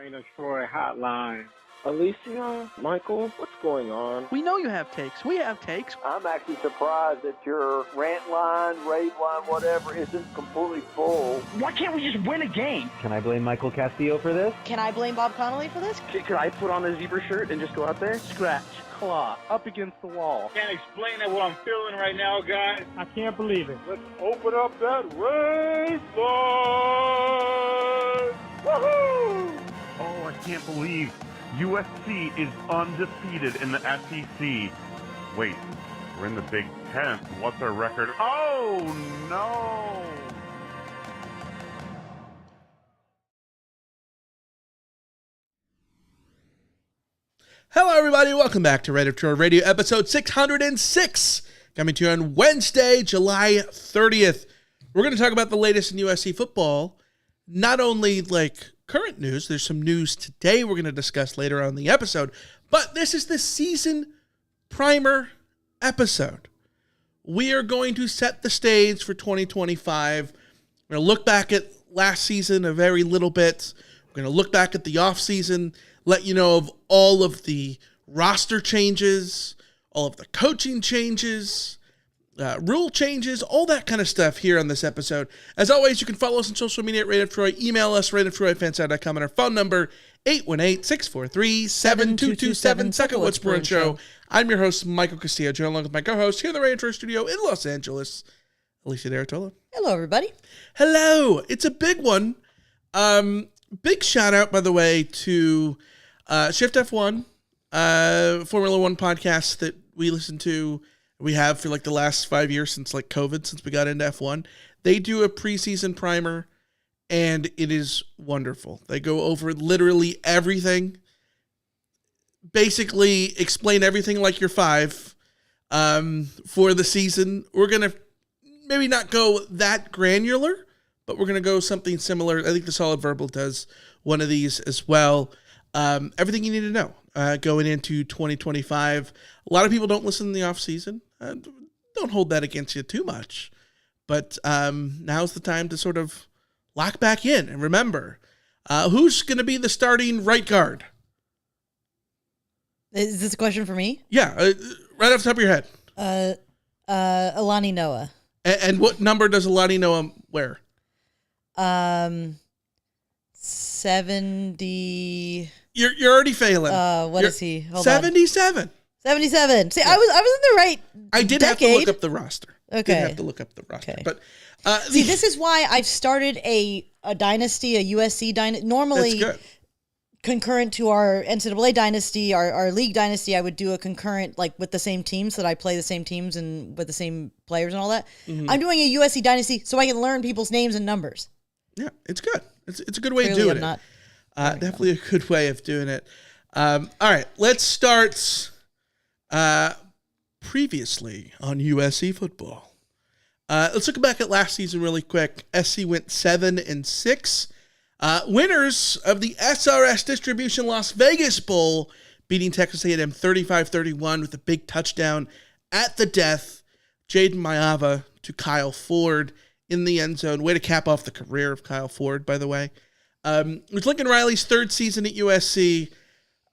Rain of Troy Hotline. Alicia, Michael, what's going on? We know you have takes. We have takes. I'm actually surprised that your rant line, rave line, whatever, isn't completely full. Why can't we just win a game? Can I blame Michael Castillo for this? Can I blame Bob Connolly for this? Could I put on a zebra shirt and just go out there? Scratch, claw, up against the wall. Can't explain what I'm feeling right now, guys. I can't believe it. Let's open up that race line! Woohoo! Oh, I can't believe USC is undefeated in the SEC. Wait, we're in the Big Ten. What's our record? Oh, no! Hello, everybody. Welcome back to Rant of Troy Radio, episode 606. Coming to you on Wednesday, July 30th. We're going to talk about the latest in USC football. Not only current news, there's some news today we're going to discuss later on in the episode, but this is the season primer episode. We are going to set the stage for 2025. We're going to look back at last season a very little bit. We're going to look back at the offseason, let you know of all of the roster changes, all of the coaching changes, rule changes, all that kind of stuff here on this episode. As always, you can follow us on social media at Rant of Troy. Email us, rantoftroyfansite.com, and our phone number, 818-643-7227. Second What's Brewing Show. I'm your host, Michael Castillo, joined along with my co-host here in the Rant of Troy studio in Los Angeles, Alicia D'Artola. Hello, everybody. Hello. It's a big one. Big shout out, by the way, to Shift F1, Formula One podcast that we listen to. We have for the last 5 years since COVID, since we got into F1. They do a preseason primer, and it is wonderful. They go over literally everything, basically explain everything like you're five for the season. We're going to maybe not go that granular, but we're going to go something similar. I think the Solid Verbal does one of these as well. Everything you need to know going into 2025. A lot of people don't listen in the offseason. Don't hold that against you too much. But now's the time to sort of lock back in. And remember, who's going to be the starting right guard? Is this a question for me? Yeah, right off the top of your head. Alani Noah. And what number does Alani Noah wear? 70. You're already failing. What is he? Hold 77. 77. See, yeah. I was in the right I did decade. have to look up the roster. Okay. Did have to look up the roster. Okay. But see, this is why I've started a dynasty, a USC dynasty. Normally, that's good. Concurrent to our NCAA dynasty, our league dynasty, I would do a concurrent with the same teams, so that I play the same teams and with the same players and all that. Mm-hmm. I'm doing a USC dynasty so I can learn people's names and numbers. Yeah, it's good. It's a good way Clearly of doing it. Definitely a good way of doing it. All right, let's start previously on USC football. Let's look back at last season really quick. SC went 7-6. Winners of the SRS Distribution Las Vegas Bowl, beating Texas A&M 35-31 with a big touchdown at the death. Jaden Mayava to Kyle Ford in the end zone. Way to cap off the career of Kyle Ford, by the way. It was Lincoln Riley's third season at USC.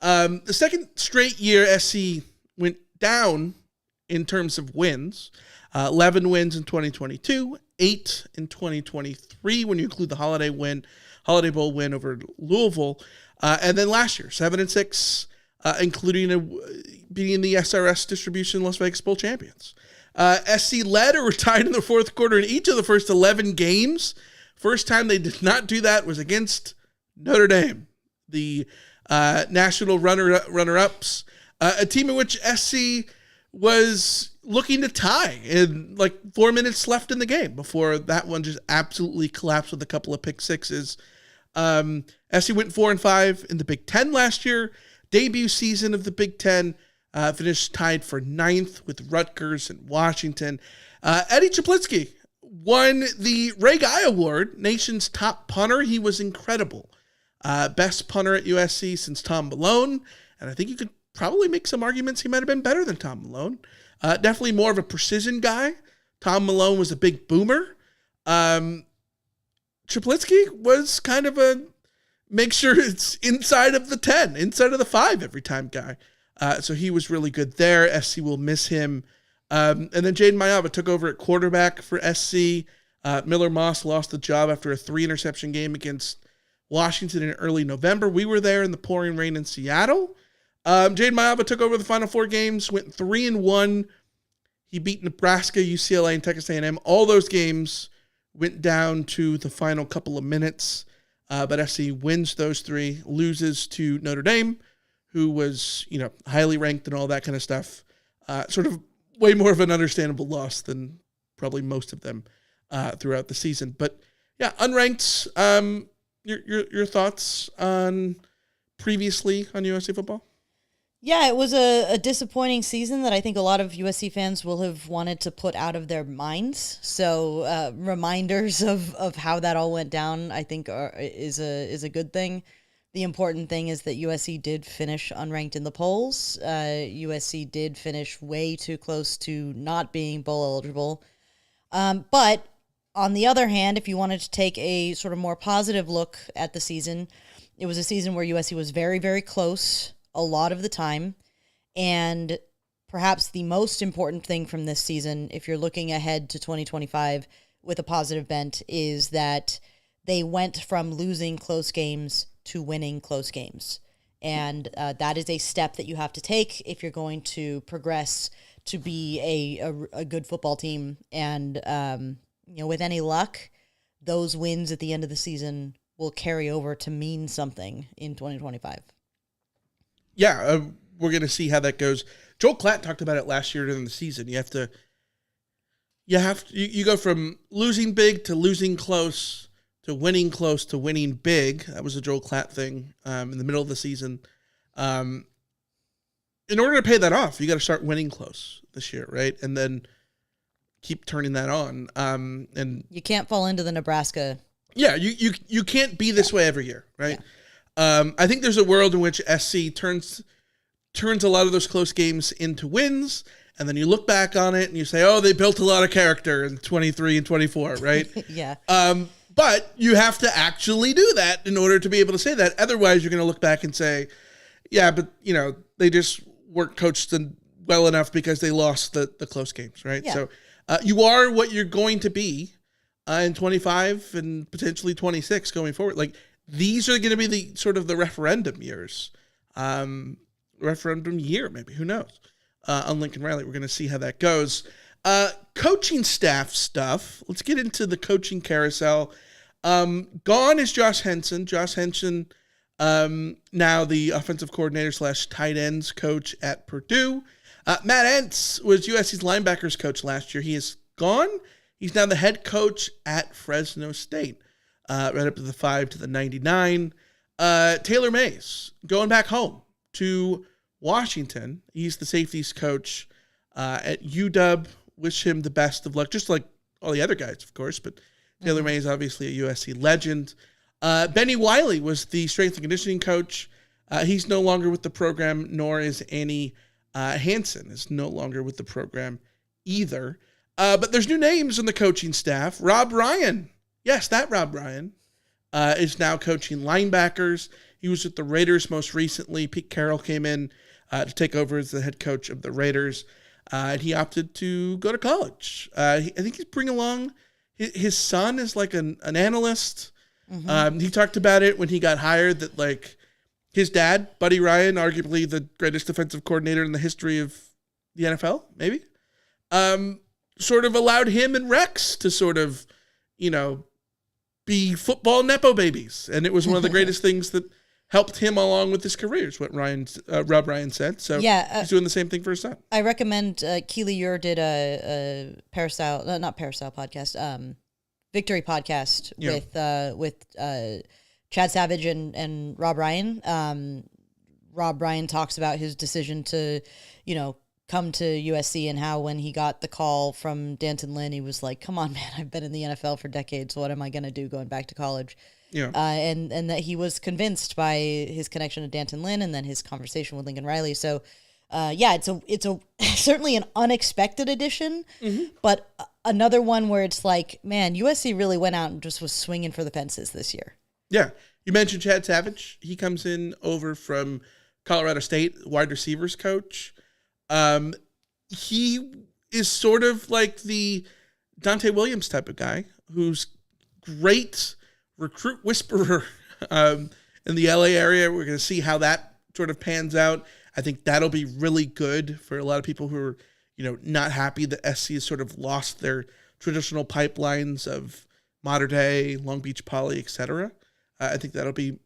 The second straight year SC went down in terms of wins. 11 wins in 2022, 8 in 2023 when you include the Holiday Bowl win over Louisville. And then last year, 7-6, including beating the SRS Distribution Las Vegas Bowl champions. SC led or were tied in the fourth quarter in each of the first 11 games. First time they did not do that was against Notre Dame, the national runner-ups, a team in which SC was looking to tie in 4 minutes left in the game before that one just absolutely collapsed with a couple of pick sixes. SC went 4-5 in the Big Ten last year. Debut season of the Big Ten, finished tied for 9th with Rutgers and Washington. Eddie Chaplitzky won the Ray Guy Award, nation's top punter. He was incredible. Best punter at USC since Tom Malone, and I think you could probably make some arguments he might have been better than Tom Malone. Definitely more of a precision guy. Tom Malone was a big boomer. Chaplitzky was kind of a make sure it's inside of the 10, inside of the 5 every time guy. So he was really good there. SC will miss him. And then Jaden Mayava took over at quarterback for SC. Miller Moss lost the job after a 3-interception game against Washington in early November. We were there in the pouring rain in Seattle. Jaden Mayava took over the final 4 games, went 3-1. He beat Nebraska, UCLA, and Texas A&M. All those games went down to the final couple of minutes. But SC wins those 3, loses to Notre Dame, who was, highly ranked and all that kind of stuff. Sort of way more of an understandable loss than probably most of them throughout the season. But yeah, unranked. Your thoughts on previously on USC football? Yeah, it was a disappointing season that I think a lot of USC fans will have wanted to put out of their minds. So reminders of how that all went down, I think, is a good thing. The important thing is that USC did finish unranked in the polls. USC did finish way too close to not being bowl eligible. But on the other hand, if you wanted to take a sort of more positive look at the season, it was a season where USC was very, very close a lot of the time. And perhaps the most important thing from this season, if you're looking ahead to 2025 with a positive bent, is that they went from losing close games to winning close games. And that is a step that you have to take if you're going to progress to be a good football team. And, with any luck, those wins at the end of the season will carry over to mean something in 2025. Yeah, we're going to see how that goes. Joel Klatt talked about it last year during the season. You go from losing big to losing close to winning big. That was a Joel Klatt thing in the middle of the season. In order to pay that off, you got to start winning close this year, right? And then keep turning that on. And you can't fall into the Nebraska. Yeah, you can't be this way every year, right? Yeah. I think there's a world in which SC turns a lot of those close games into wins, and then you look back on it and you say, oh, they built a lot of character in 23 and 24, right? Yeah. But you have to actually do that in order to be able to say that. Otherwise, you're going to look back and say, yeah, but, they just weren't coached well enough because they lost the close games, right? Yeah. So you are what you're going to be in 25 and potentially 26 going forward. Like, these are going to be the sort of the referendum years. Referendum year, maybe. Who knows? On Lincoln Riley, we're going to see how that goes. Coaching staff stuff. Let's get into the coaching carousel. Gone is Josh Henson. Josh Henson, now the offensive coordinator / tight ends coach at Purdue. Matt Entz was USC's linebackers coach last year. He is gone. He's now the head coach at Fresno State. Right up to the 5 to the 99. Taylor Mays going back home to Washington. He's the safeties coach at UW. Wish him the best of luck, just like all the other guys, of course. But Taylor Mays, obviously a USC legend. Benny Wiley was the strength and conditioning coach. He's no longer with the program, nor is Annie Hansen is no longer with the program either. But there's new names in the coaching staff. Rob Ryan. Yes, that Rob Ryan is now coaching linebackers. He was with the Raiders most recently. Pete Carroll came in to take over as the head coach of the Raiders. And he opted to go to college. I think he's bringing along his son is like an analyst. Mm-hmm. He talked about it when he got hired that like his dad, Buddy Ryan, arguably the greatest defensive coordinator in the history of the NFL, maybe, sort of allowed him and Rex to sort of, be football nepo babies. And it was one of the greatest things that helped him along with his career, is what Rob Ryan said. So he's doing the same thing for his son. I recommend Keely Ure did a not Parastyle podcast, Victory podcast with Chad Savage and Rob Ryan. Rob Ryan talks about his decision to, come to USC and how when he got the call from Danton Lynn, he was like, come on, man, I've been in the NFL for decades. What am I going to do going back to college? Yeah. And that he was convinced by his connection to Danton Lynn and then his conversation with Lincoln Riley. So, it's a certainly an unexpected addition, but another one where it's like, man, USC really went out and just was swinging for the fences this year. Yeah. You mentioned Chad Savage. He comes in over from Colorado State, wide receivers coach. He is sort of like the Dante Williams type of guy who's great recruit whisperer in the LA area. We're going to see how that sort of pans out. I think that'll be really good for a lot of people who are, not happy that SC has sort of lost their traditional pipelines of Mater Dei, Long Beach Poly, etc. I think that'll be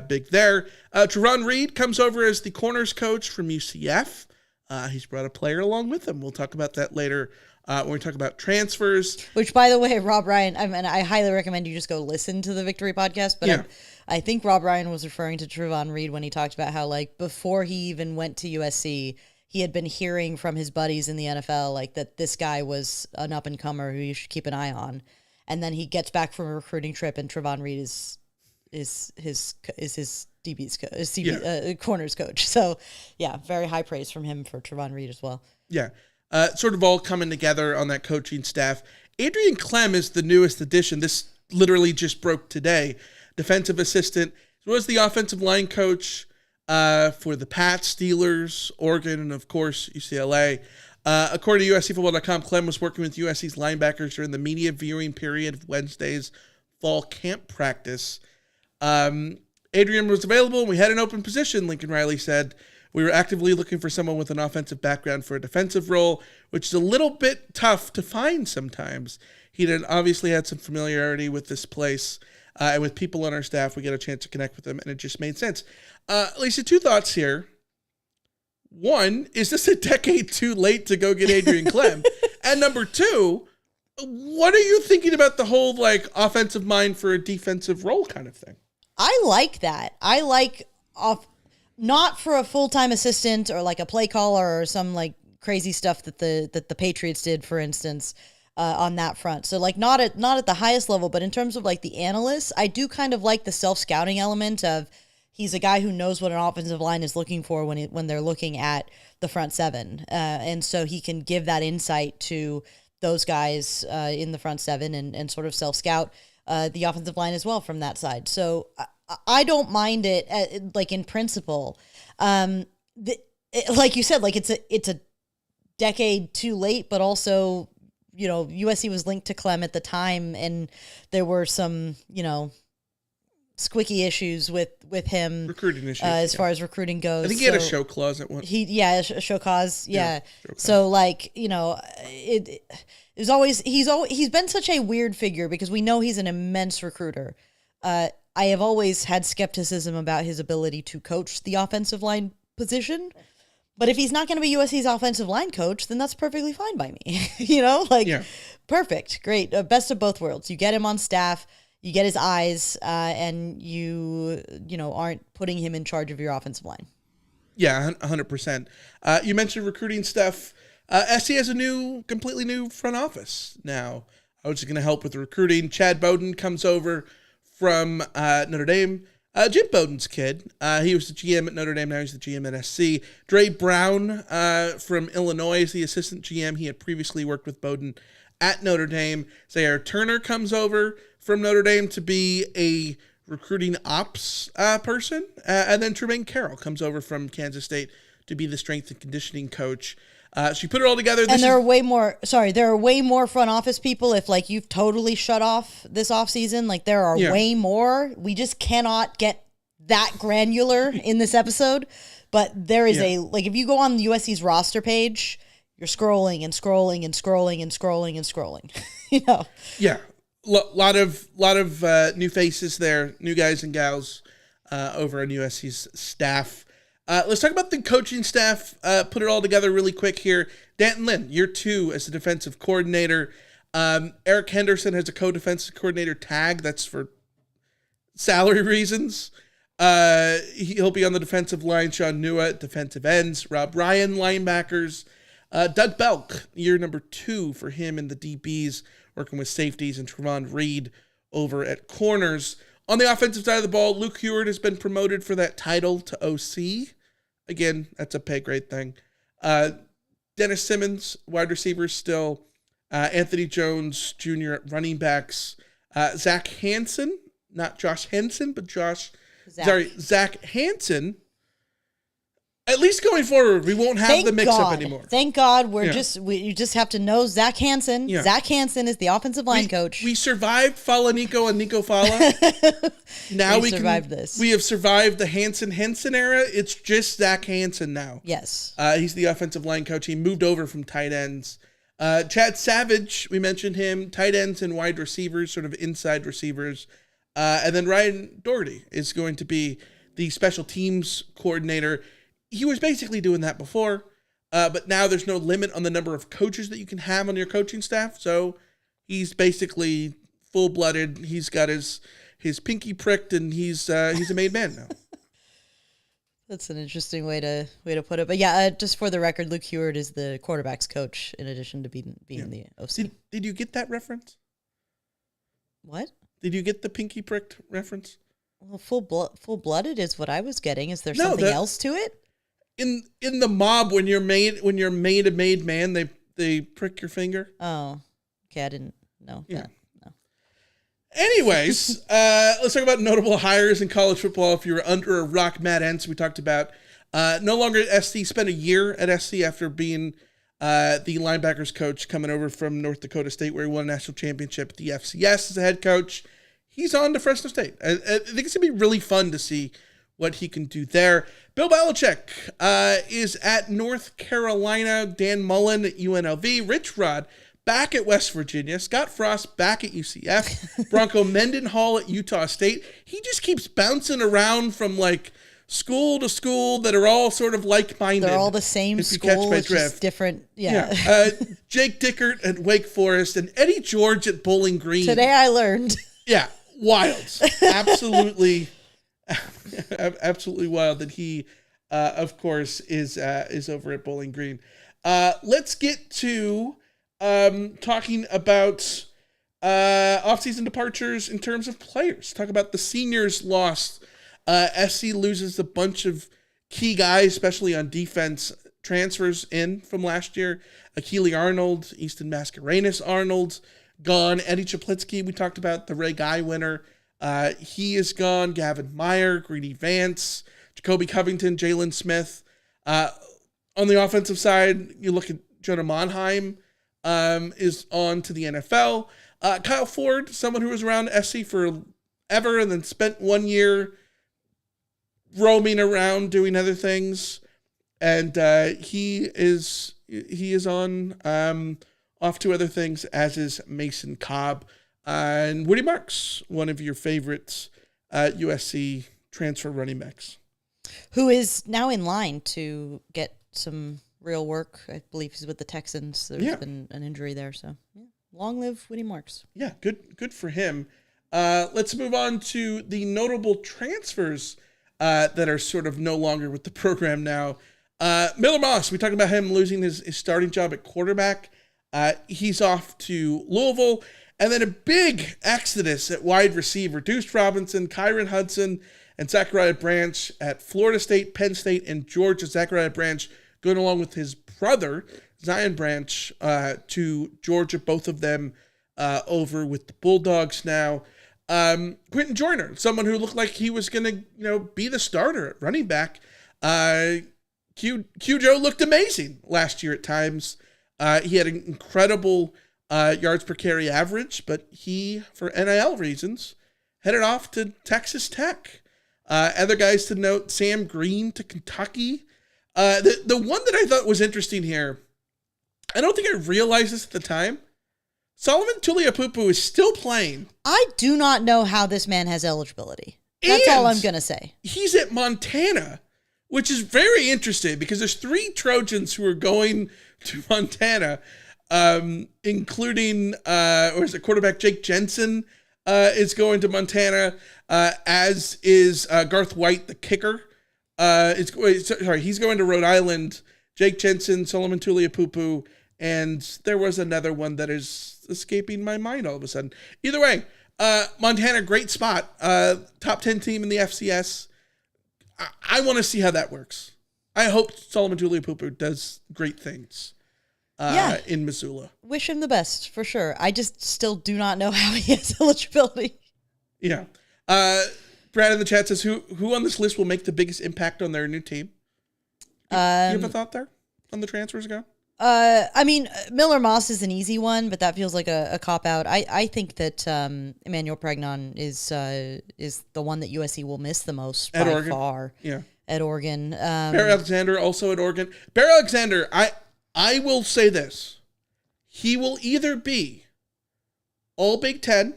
big there. Trevon Reed comes over as the corners coach from UCF. He's brought a player along with him. We'll talk about that later when we talk about transfers. Which, by the way, Rob Ryan, I highly recommend you just go listen to the Victory podcast. But Yeah. I think Rob Ryan was referring to Trevon Reed when he talked about how, before he even went to USC, he had been hearing from his buddies in the NFL, that this guy was an up-and-comer who you should keep an eye on. And then he gets back from a recruiting trip, and Trevon Reed is his DB's corners coach. So, yeah, very high praise from him for Trevon Reed as well. Yeah. Sort of all coming together on that coaching staff. Adrian Clem is the newest addition. This literally just broke today. Defensive assistant. He was the offensive line coach for the Pats, Steelers, Oregon, and, of course, UCLA. According to USCFootball.com, Clem was working with USC's linebackers during the media viewing period of Wednesday's fall camp practice. Adrian was available, and we had an open position, Lincoln Riley said. We were actively looking for someone with an offensive background for a defensive role, which is a little bit tough to find sometimes. He obviously had some familiarity with this place, and with people on our staff, we get a chance to connect with them, and it just made sense. Lisa, two thoughts here. One, is this a decade too late to go get Adrian Clem? And number two, what are you thinking about the whole offensive mind for a defensive role kind of thing? I like that. I like not for a full-time assistant or a play caller or some crazy stuff that the Patriots did, for instance, on that front. So not at the highest level, but in terms of the analysts, I do kind of like the self-scouting element of he's a guy who knows what an offensive line is looking for when they're looking at the front seven. And so he can give that insight to those guys in the front seven and sort of self-scout the offensive line as well from that side. So I don't mind it, in principle. Like you said, it's a decade too late, but also, USC was linked to Clem at the time, and there were some, squicky issues with him. Recruiting issues. As far as recruiting goes. I think he had a show clause at one. A show cause. Yeah. Show cause. So it was always, he's been such a weird figure because we know he's an immense recruiter. I have always had skepticism about his ability to coach the offensive line position. But if he's not going to be USC's offensive line coach, then that's perfectly fine by me. Perfect. Great. Best of both worlds. You get him on staff, you get his eyes, and you aren't putting him in charge of your offensive line. Yeah, 100%. You mentioned recruiting stuff. SC has a completely new front office now, which is going to help with the recruiting. Chad Bowden comes over from Notre Dame. Jim Bowden's kid. He was the GM at Notre Dame. Now he's the GM at SC. Dre Brown from Illinois is the assistant GM. He had previously worked with Bowden at Notre Dame. Zaire Turner comes over from Notre Dame to be a recruiting ops person. And then Tremaine Carroll comes over from Kansas State to be the strength and conditioning coach. So you put it all together. There are way more front office people if you've totally shut off this offseason. There are way more. We just cannot get that granular in this episode. But there is if you go on the USC's roster page, you're scrolling and scrolling and scrolling and scrolling and scrolling. Yeah. Lot of new faces there, new guys and gals over on USC's staff. Let's talk about the coaching staff. Put it all together really quick here. Danton Lynn, year 2 as the defensive coordinator. Eric Henderson has a co-defensive coordinator tag. That's for salary reasons. He'll be on the defensive line. Sean Nua at defensive ends. Rob Ryan, linebackers. Doug Belk, year number 2 for him in the DBs, working with safeties, and Trevon Reed over at corners. On the offensive side of the ball, Luke Heward has been promoted for that title to OC. Again, that's a pay grade thing. Dennis Simmons, wide receivers still. Anthony Jones Jr. at running backs. Zach Hansen, not Josh Henson, but Zach. Zach Hansen. At least going forward, we won't have the mix-up anymore. Thank God. You just have to know Zach Hansen. Yeah. Zach Hansen is the offensive line coach. We survived Fala Nico and Nico Fala. Now we survived this. We have survived the Henson era. It's just Zach Hansen now. Yes. He's the offensive line coach. He moved over from tight ends. Chad Savage, we mentioned him. Tight ends and wide receivers, sort of inside receivers. And then Ryan Doherty is going to be the special teams coordinator. He was basically doing that before, but now there's no limit on the number of coaches that you can have on your coaching staff. So he's basically full-blooded. He's got his pinky pricked, and he's a made man now. That's an interesting way to put it. But yeah, just for the record, Luke Heward is the quarterback's coach in addition to being the OC. Did you get that reference? What? Did you get the pinky pricked reference? Well, full-blooded is what I was getting. Is there something else to it? In the mob, when you're made a made man, they prick your finger. Oh, okay, I didn't know. Yeah. No. Anyways, let's talk about notable hires in college football. If you were under a rock, Matt Entz, we talked about, no longer at SC, spent a year at SC after being the linebackers coach, coming over from North Dakota State, where he won a national championship at the FCS as a head coach. He's on to Fresno State. I think it's going to be really fun to see what he can do there. Bill Belichick is at North Carolina. Dan Mullen at UNLV. Rich Rod back at West Virginia. Scott Frost back at UCF. Bronco Mendenhall at Utah State. He just keeps bouncing around from like school to school that are all sort of like-minded. They're all the same school, it's just different. Yeah. Jake Dickert at Wake Forest and Eddie George at Bowling Green. Today I learned. Yeah, wild. Absolutely. Absolutely wild that he, of course, is over at Bowling Green. Let's get to talking about offseason departures in terms of players. Talk about the seniors lost. SC loses a bunch of key guys, especially on defense. Transfers in from last year. Akili Arnold, Easton Mascarenas Arnold, gone. Eddie Chaplitsky, we talked about, the Ray Guy winner. He is gone. Gavin Meyer, Greedy Vance, Jacoby Covington, Jalen Smith. On the offensive side, you look at Jonah Monheim is on to the NFL. Kyle Ford, someone who was around SC forever and then spent 1 year roaming around doing other things. And he is on off to other things, as is Mason Cobb. And Woody Marks, one of your favorites, USC transfer running backs. Who is now in line to get some real work. I believe he's with the Texans. There's been an injury there. So long live Woody Marks. Yeah, good for him. Let's move on to the notable transfers that are sort of no longer with the program now. Miller Moss, we talked about him losing his starting job at quarterback. He's off to Louisville. And then a big exodus at wide receiver. Deuce Robinson, Kyron Hudson, and Zachariah Branch at Florida State, Penn State, and Georgia. Zachariah Branch going along with his brother, Zion Branch, to Georgia. Both of them over with the Bulldogs now. Quentin Joyner, someone who looked like he was going to be the starter at running back. Q Joe looked amazing last year at times. He had an incredible yards per carry average, but he, for NIL reasons, headed off to Texas Tech. Other guys to note, Sam Green to Kentucky. The one that I thought was interesting here, I don't think I realized this at the time. Solomon Tuliaupupu is still playing. I do not know how this man has eligibility. That's all I'm going to say. He's at Montana, which is very interesting because there's 3 Trojans who are going to Montana. Including quarterback Jake Jensen is going to Montana, as is Garth White, the kicker. He's going to Rhode Island. Jake Jensen, Solomon Tuliaupupu, and there was another one that is escaping my mind all of a sudden. Either way, Montana, great spot. Top 10 team in the FCS. I want to see how that works. I hope Solomon Tuliaupupu does great things. In Missoula. Wish him the best, for sure. I just still do not know how he has eligibility. Yeah. Brad in the chat says, who on this list will make the biggest impact on their new team? You have a thought there on the transfers go? I mean, Miller Moss is an easy one, but that feels like a cop out. I think that Emmanuel Pregnon is the one that USC will miss the most At by Oregon. far. Yeah. At Oregon. Bear Alexander also at Oregon. Bear Alexander, I will say this. He will either be all Big Ten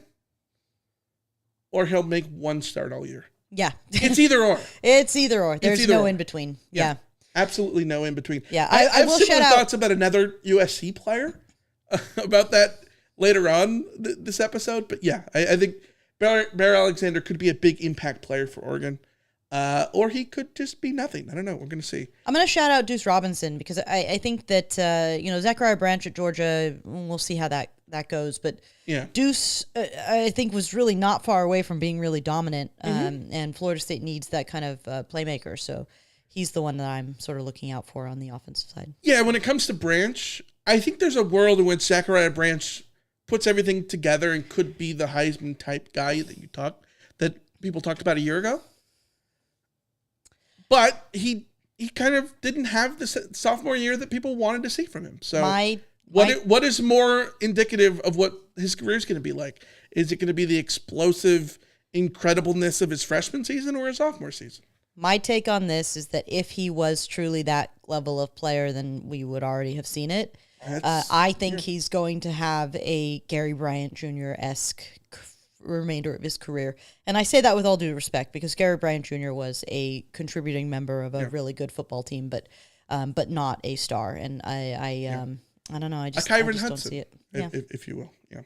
or he'll make one start all year. Yeah. It's either or. It's either or. There's either no or. in between. Yeah. Absolutely no in between. Yeah, I have will similar shout out- thoughts about another USC player about that later on this episode. But yeah, I think Bear Alexander could be a big impact player for Oregon. Or he could just be nothing. I don't know. We're going to see. I'm going to shout out Deuce Robinson because I think that, Zachariah Branch at Georgia, we'll see how that goes. But Yeah. Deuce, I think, was really not far away from being really dominant. And Florida State needs that kind of playmaker. So he's the one that I'm sort of looking out for on the offensive side. Yeah, when it comes to Branch, I think there's a world in which Zachariah Branch puts everything together and could be the Heisman type guy that people talked about a year ago. But he kind of didn't have the sophomore year that people wanted to see from him. So what is more indicative of what his career is going to be like? Is it going to be the explosive incredibleness of his freshman season or his sophomore season? My take on this is that if he was truly that level of player, then we would already have seen it. I think he's going to have a Gary Bryant Jr.-esque remainder of his career. And I say that with all due respect because Gary Bryant Jr. was a contributing member of a really good football team, but not a star. And I don't know. I just Kyron don't Hudson, see it. if you will. Yeah.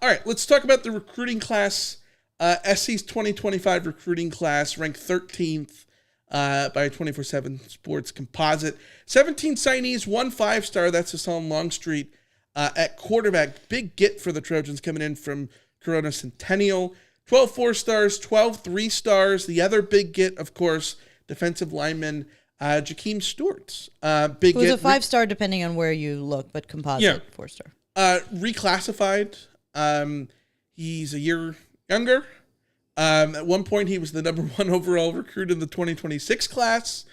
All right, let's talk about the recruiting class. SC's 2025 recruiting class ranked 13th by 24/7 Sports Composite. 17 signees, 1 5-star. That's Hassan Longstreet at quarterback. Big get for the Trojans coming in from Corona Centennial. 12 4-stars, 12 3-stars. The other big get, of course, defensive lineman Jakeem Stewart. Big Who's get. a 5-star depending on where you look, but composite 4-star. Reclassified. He's a year younger. At one point, he was the number 1 overall recruit in the 2026 class.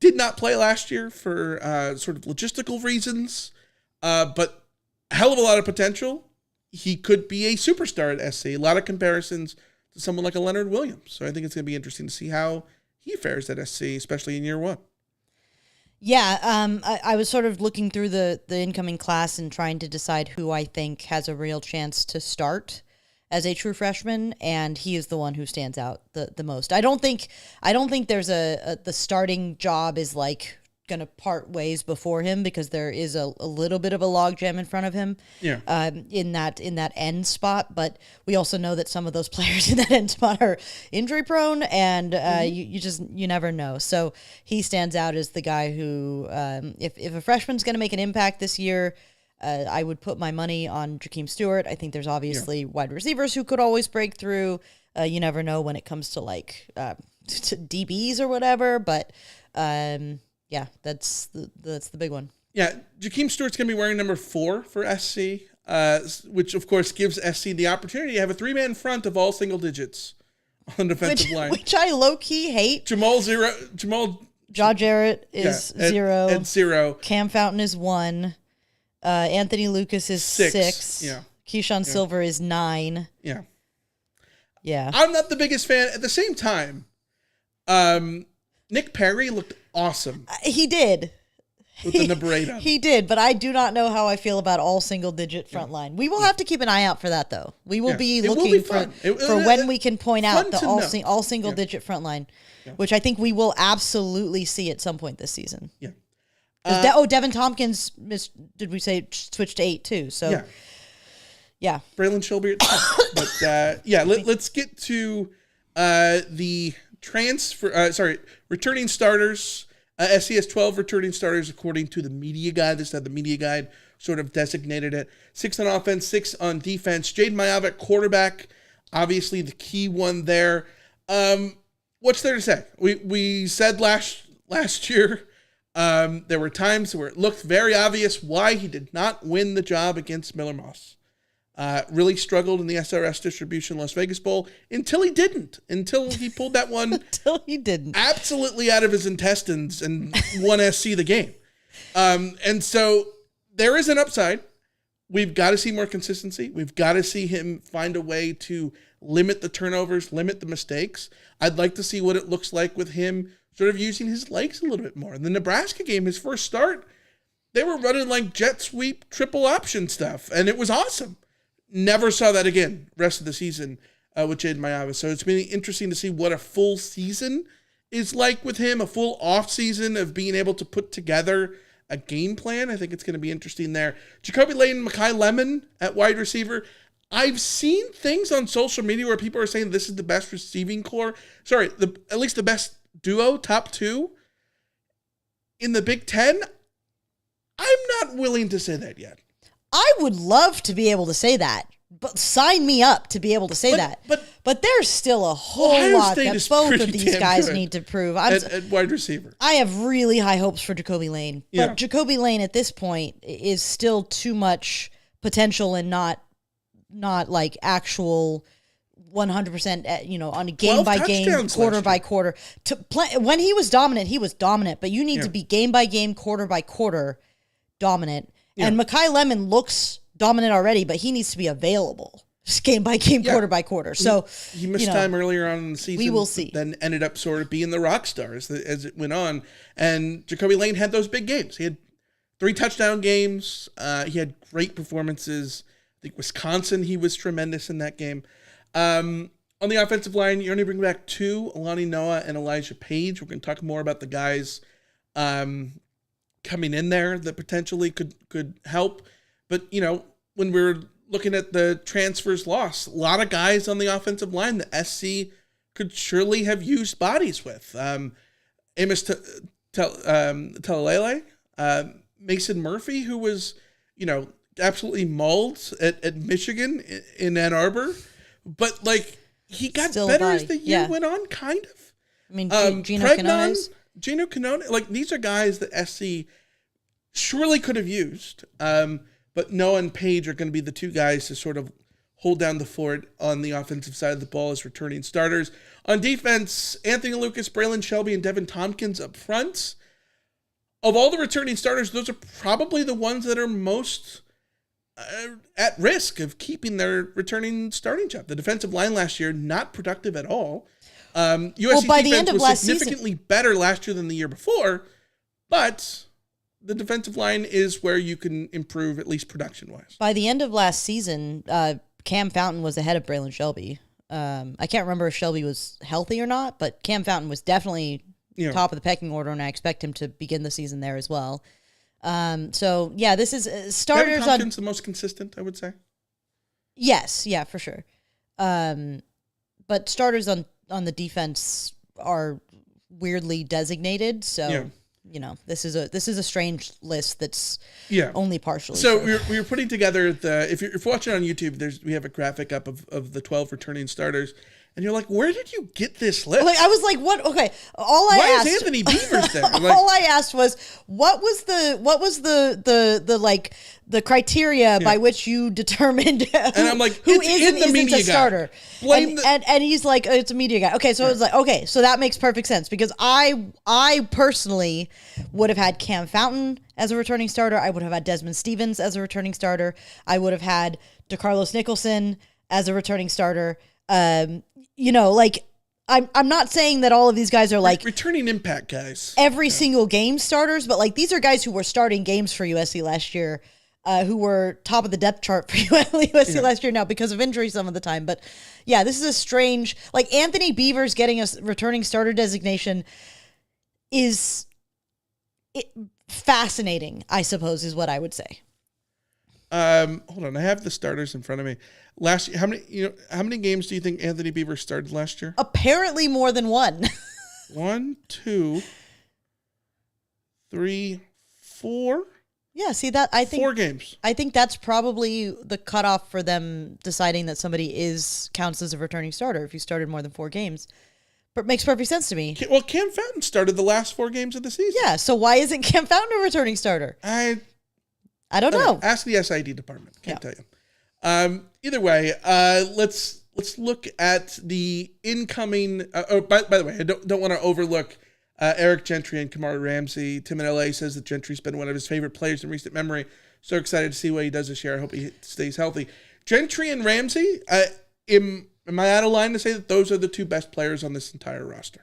Did not play last year for sort of logistical reasons, but a hell of a lot of potential. He could be a superstar at SC. A lot of comparisons to someone like a Leonard Williams. So I think it's going to be interesting to see how he fares at SC, especially in year 1. Yeah, I was sort of looking through the incoming class and trying to decide who I think has a real chance to start as a true freshman, and he is the one who stands out the most. I don't think there's the starting job is like going to part ways before him because there is a little bit of a logjam in front of him. Yeah. In that end spot, but we also know that some of those players in that end spot are injury prone, and you never know. So he stands out as the guy who, if a freshman's going to make an impact this year, I would put my money on Jakeem Stewart. I think there's obviously wide receivers who could always break through. You never know when it comes to like to DBs or whatever, but yeah, that's the big one. Yeah, Jakeem Stewart's going to be wearing number 4 for SC, which of course gives SC the opportunity to have a 3-man front of all single digits on the defensive line. Which I low-key hate. Jaw Jarrett is 0. At 0. Cam Fountain is 1. Anthony Lucas is 6. Yeah. Keyshawn Silver is 9. Yeah. Yeah. I'm not the biggest fan. At the same time, Nick Perry looked awesome. He did. With the number 8 on. He did, but I do not know how I feel about all single-digit front line. We will have to keep an eye out for that, though. We will be looking for when we can point out the all single-digit front line, which I think we will absolutely see at some point this season. Yeah. Devin Tompkins, did we say switched to 8 too? So, yeah. Braylon Shelby at 10. But let's get to the returning starters. SC has 12 returning starters according to the media guide. This is how the media guide sort of designated it. 6 on offense, 6 on defense. Jaden Mayav at quarterback, obviously the key one there. What's there to say? We said last year there were times where it looked very obvious why he did not win the job against Miller Moss. Really struggled in the SRS distribution Las Vegas Bowl until he didn't. Until he pulled that one Until he didn't. absolutely out of his intestines and won SC the game. And so there is an upside. We've got to see more consistency. We've got to see him find a way to limit the turnovers, limit the mistakes. I'd like to see what it looks like with him sort of using his legs a little bit more. In the Nebraska game, his first start, they were running like jet sweep, triple option stuff, and it was awesome. Never saw that again rest of the season with Jaden Mayava. So it's been interesting to see what a full season is like with him, a full off season of being able to put together a game plan. I think it's going to be interesting there. Jacoby Lane, Makai Lemon at wide receiver. I've seen things on social media where people are saying this is the best receiving core. Sorry, at least the best duo, top two in the Big Ten. I'm not willing to say that yet. I would love to be able to say that, but sign me up to be able to say that. But there's still a whole Ohio lot State that is both pretty of these damn guys good need to prove. at wide receiver. I have really high hopes for Jacoby Lane, but Yeah. Jacoby Lane at this point is still too much potential and not like actual 100%, on a game 12 by game, touchdowns quarter last by year. quarter. To play when he was dominant, but you need to be game by game, quarter by quarter dominant. Yeah. And Makai Lemon looks dominant already, but he needs to be available just game by game, quarter by quarter. So he missed time earlier on in the season. we will see. Then ended up sort of being the rock star as it went on. And Jacoby Lane had those big games. He had 3 touchdown games. He had great performances. I think Wisconsin, he was tremendous in that game. On the offensive line, you only bring back 2, Alani Noah and Elijah Page. We're going to talk more about the guys coming in there that potentially could help. But, when we're looking at the transfers lost, a lot of guys on the offensive line that SC could surely have used bodies with. Amos Talalele, Mason Murphy, who was, absolutely mauled at Michigan in Ann Arbor. But, he got Still a better body. as the year Yeah. went on, kind of. I mean, Gino Pregnon, Canones. Gino Canone, these are guys that SC surely could have used. But Noah and Page are going to be the 2 guys to sort of hold down the fort on the offensive side of the ball as returning starters. On defense, Anthony Lucas, Braylon Shelby, and Devin Tompkins up front. Of all the returning starters, those are probably the ones that are most at risk of keeping their returning starting job. The defensive line last year, not productive at all. USC's by the defense end of was last significantly better last year than the year before, but the defensive line is where you can improve, at least production-wise. By the end of last season, Cam Fountain was ahead of Braylon Shelby. I can't remember if Shelby was healthy or not, but Cam Fountain was definitely top of the pecking order, and I expect him to begin the season there as well. This is starters Devin on. Tompkins the most consistent, I would say. Yes, yeah, for sure. But starters on the defense are weirdly designated, so this is a strange list that's only partially. So true. we were putting together if you're watching on YouTube, we have a graphic up of the 12 returning starters. And you're like, where did you get this list? I was like, what? Okay, Why is Anthony Beavers there? All I asked was, what was the criteria by which you determined and I'm like, who it's in the media a starter? Blame and he's like, oh, it's a media guy. Okay, so I was like, okay, so that makes perfect sense because I personally would have had Cam Fountain as a returning starter. I would have had Desmond Stevens as a returning starter. I would have had DeCarlos Nicholson as a returning starter. I'm not saying that all of these guys are like returning impact guys, every single game starters, but these are guys who were starting games for USC last year, who were top of the depth chart for USC last year now because of injury some of the time. But yeah, this is a strange, Anthony Beavers getting a returning starter designation is fascinating, I suppose, is what I would say. Hold on, I have the starters in front of me. Last year, how many games do you think Anthony Beavers started last year? Apparently more than one. 1, 2, 3, 4. Yeah, see that I think 4 games. I think that's probably the cutoff for them deciding that somebody counts as a returning starter if you started more than 4 games. But it makes perfect sense to me. Well, Cam Fountain started the last 4 games of the season. Yeah, so why isn't Cam Fountain a returning starter? I don't know. Ask the SID department. Can't tell you. Either way, let's look at the incoming. By the way, I don't want to overlook Eric Gentry and Kamari Ramsey. Tim in LA says that Gentry's been one of his favorite players in recent memory. So excited to see what he does this year. I hope he stays healthy. Gentry and Ramsey, am I out of line to say that those are the two best players on this entire roster?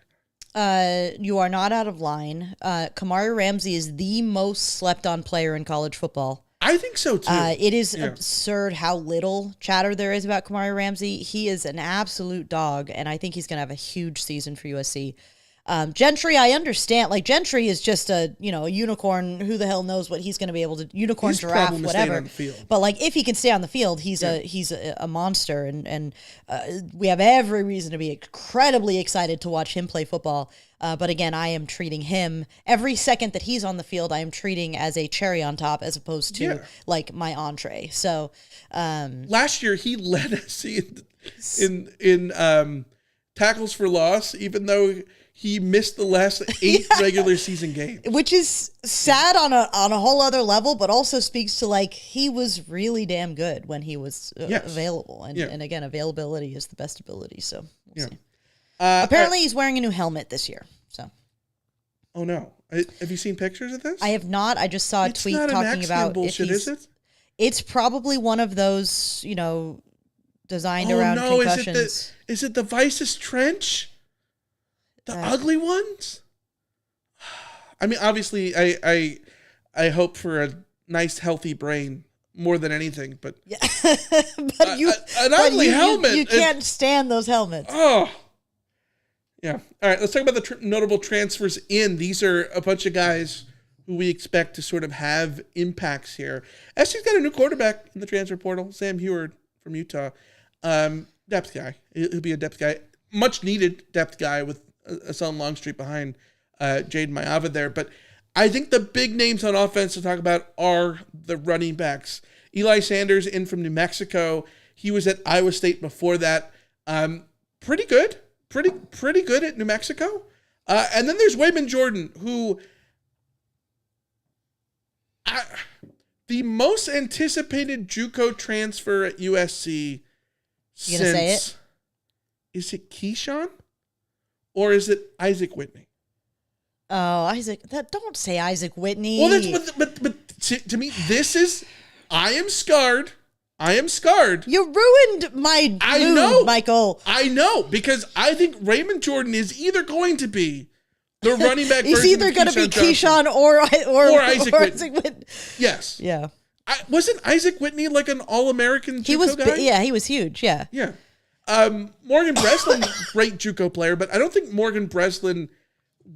You are not out of line. Kamari Ramsey is the most slept on player in college football. I think so too. It is absurd how little chatter there is about Kamari Ramsey. He is an absolute dog, and I think he's going to have a huge season for USC. Gentry, I understand. Like, Gentry is just a unicorn. Who the hell knows what he's going to be able to unicorn, His giraffe, problem is staying whatever. on the field. But like, if he can stay on the field, he's a monster, and we have every reason to be incredibly excited to watch him play football. But again, I am treating him every second that he's on the field. I am treating as a cherry on top, as opposed to like my entree. So last year he led us in tackles for loss, even though he missed the last 8 regular season games, which is sad on a whole other level, but also speaks to like he was really damn good when he was available, and again, availability is the best ability. So we'll see. Apparently, he's wearing a new helmet this year. So, oh no, have you seen pictures of this? I have not. I just saw a tweet not talking about bullshit, is it? It's probably one of those, designed around concussions. Is it the Vices trench? The ugly ones? I mean, obviously, I hope for a nice, healthy brain more than anything, but but an ugly helmet. You can't stand those helmets. Oh, yeah. All right, let's talk about the notable transfers in. These are a bunch of guys who we expect to sort of have impacts here. SC's got a new quarterback in the transfer portal, Sam Heward from Utah. Depth guy. He'll be a depth guy. Much needed depth guy with a solid long streak behind Jade Mayava there. But I think the big names on offense to talk about are the running backs. Eli Sanders in from New Mexico. He was at Iowa State before that. Pretty good. Pretty good at New Mexico. And then there's Wayman Jordan, who the most anticipated JUCO transfer at USC You gonna say it? Is it Keyshawn? Or is it Isaac Whitney? Oh, Isaac! Don't say Isaac Whitney. Well, that's but to me, this is. I am scarred. You ruined my mood, Michael. I know, because I think Raymond Jordan is either going to be the running back. He's either going to be Keyshawn or Isaac Whitney. Yes. Yeah. Wasn't Isaac Whitney like an All-American JUCO guy? Yeah, he was huge. Yeah. Yeah. Morgan Breslin, great JUCO player, but I don't think Morgan Breslin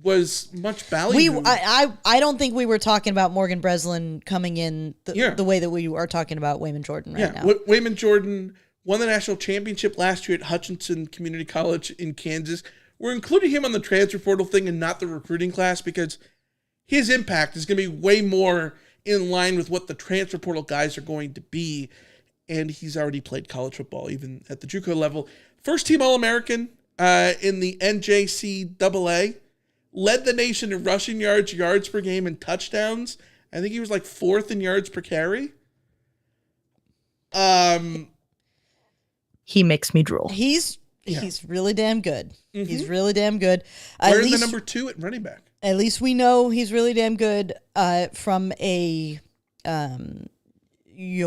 was much value. I don't think we were talking about Morgan Breslin coming in the way that we are talking about Wayman Jordan now. Wayman Jordan won the national championship last year at Hutchinson Community College in Kansas. We're including him on the transfer portal thing and not the recruiting class because his impact is going to be way more in line with what the transfer portal guys are going to be. And he's already played college football, even at the JUCO level. First team All-American in the NJCAA. Led the nation in rushing yards per game, and touchdowns. I think he was like 4th in yards per carry. He makes me drool. He's really damn good. Mm-hmm. He's really damn good. Where's the number 2 at running back? At least we know he's really damn good from a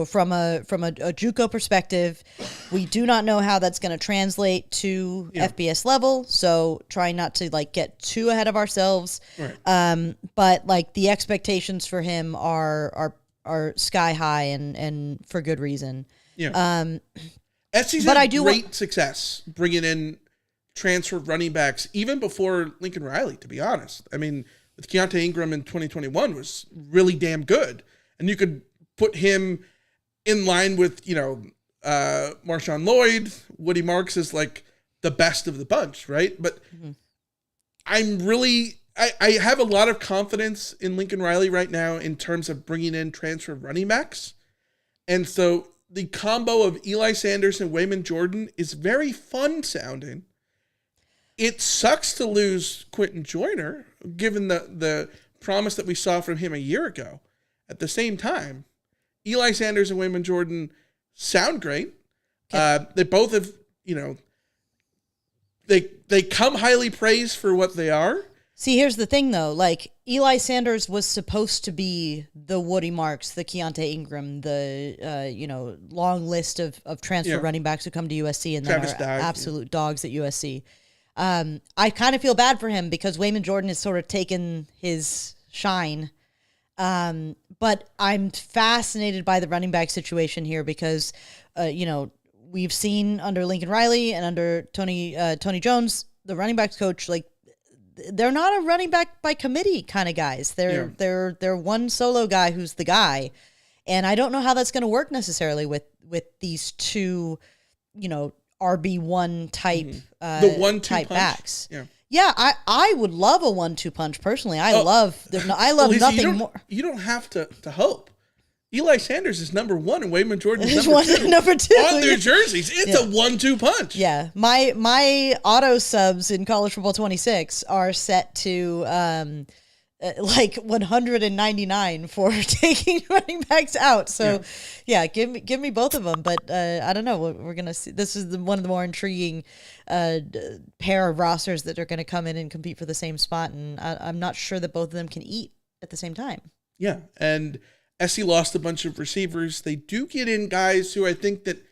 from a JUCO perspective. We do not know how that's going to translate to FBS level, so trying not to get too ahead of ourselves. Right. But the expectations for him are sky high and for good reason. Yeah. SC's had great success bringing in transfer running backs even before Lincoln Riley, to be honest. I mean, with Keontae Ingram in 2021 was really damn good. And you could put him in line with, Marshawn Lloyd. Woody Marks is the best of the bunch, right? But I'm really, I have a lot of confidence in Lincoln Riley right now in terms of bringing in transfer running backs. And so the combo of Eli Sanders and Wayman Jordan is very fun sounding. It sucks to lose Quentin Joyner, given the promise that we saw from him a year ago. At the same time, Eli Sanders and Wayman Jordan sound great. They both have, they come highly praised for what they are. See, here's the thing, though. Like, Eli Sanders was supposed to be the Woody Marks, the Keontae Ingram, the, long list of transfer running backs who come to USC and then Travis are Dye, absolute dogs at USC. I kind of feel bad for him because Wayman Jordan has sort of taken his shine. But I'm fascinated by the running back situation here because, we've seen under Lincoln Riley and under Tony Jones, the running backs coach, like, they're not a running back by committee kind of guys. They're one solo guy who's the guy. And I don't know how that's going to work necessarily with these two, RB1 type the 1-2 type punch. Backs. Yeah, I would love a 1-2 punch personally. I love Lisa, nothing more. You don't have to hope. Eli Sanders is number 1 and Wayman Jordan is He's number 2. 2 On their jerseys. It's a 1-2 punch. Yeah. My auto subs in College Football 26 are set to like 199 for taking running backs out. So give me both of them. But I don't know. We're gonna see. This is one of the more intriguing pair of rosters that are going to come in and compete for the same spot, and I'm not sure that both of them can eat at the same time. Yeah, and SC lost a bunch of receivers. They do get in guys who I think that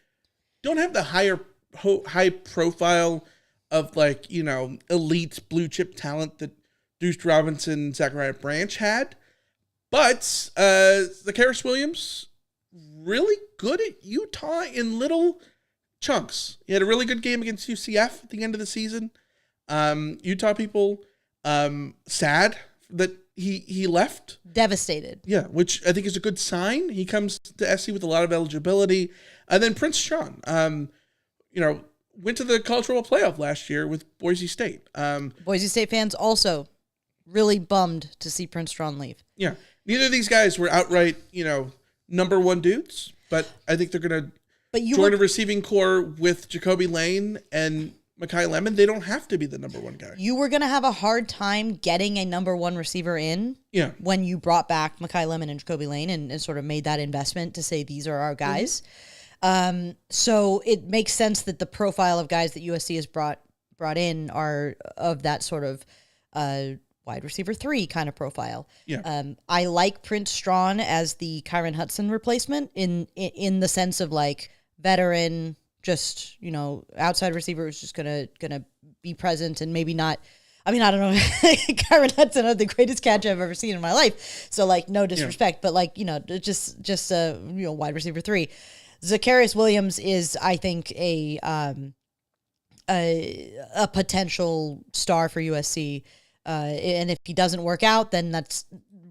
don't have the high profile of elite blue chip talent that Deuce Robinson, Zachariah Branch had. But Zacharias Williams, really good at Utah in little chunks. He had a really good game against UCF at the end of the season. Utah people sad that he left. Devastated. Yeah, which I think is a good sign. He comes to SC with a lot of eligibility. And then Prince John, went to the College Football Playoff last year with Boise State. Boise State fans also really bummed to see Prince Strong leave. Yeah. Neither of these guys were outright, number 1 dudes, but I think they're going to join a receiving core with Jacoby Lane and Mekhi Lemon. They don't have to be the number 1 guy. You were going to have a hard time getting a number 1 receiver in when you brought back Mekhi Lemon and Jacoby Lane and sort of made that investment to say these are our guys. Mm-hmm. So it makes sense that the profile of guys that USC has brought in are of that sort of wide receiver 3 kind of profile. Yeah. I like Prince Strong as the Kyron Hudson replacement in the sense of like veteran, just, outside receiver who's just gonna be present and maybe not. I mean, I don't know. Kyron Hudson had the greatest catch I've ever seen in my life. So like, no disrespect, but like, just wide receiver 3. Zacharias Williams is, I think, a potential star for USC. And if he doesn't work out, then that's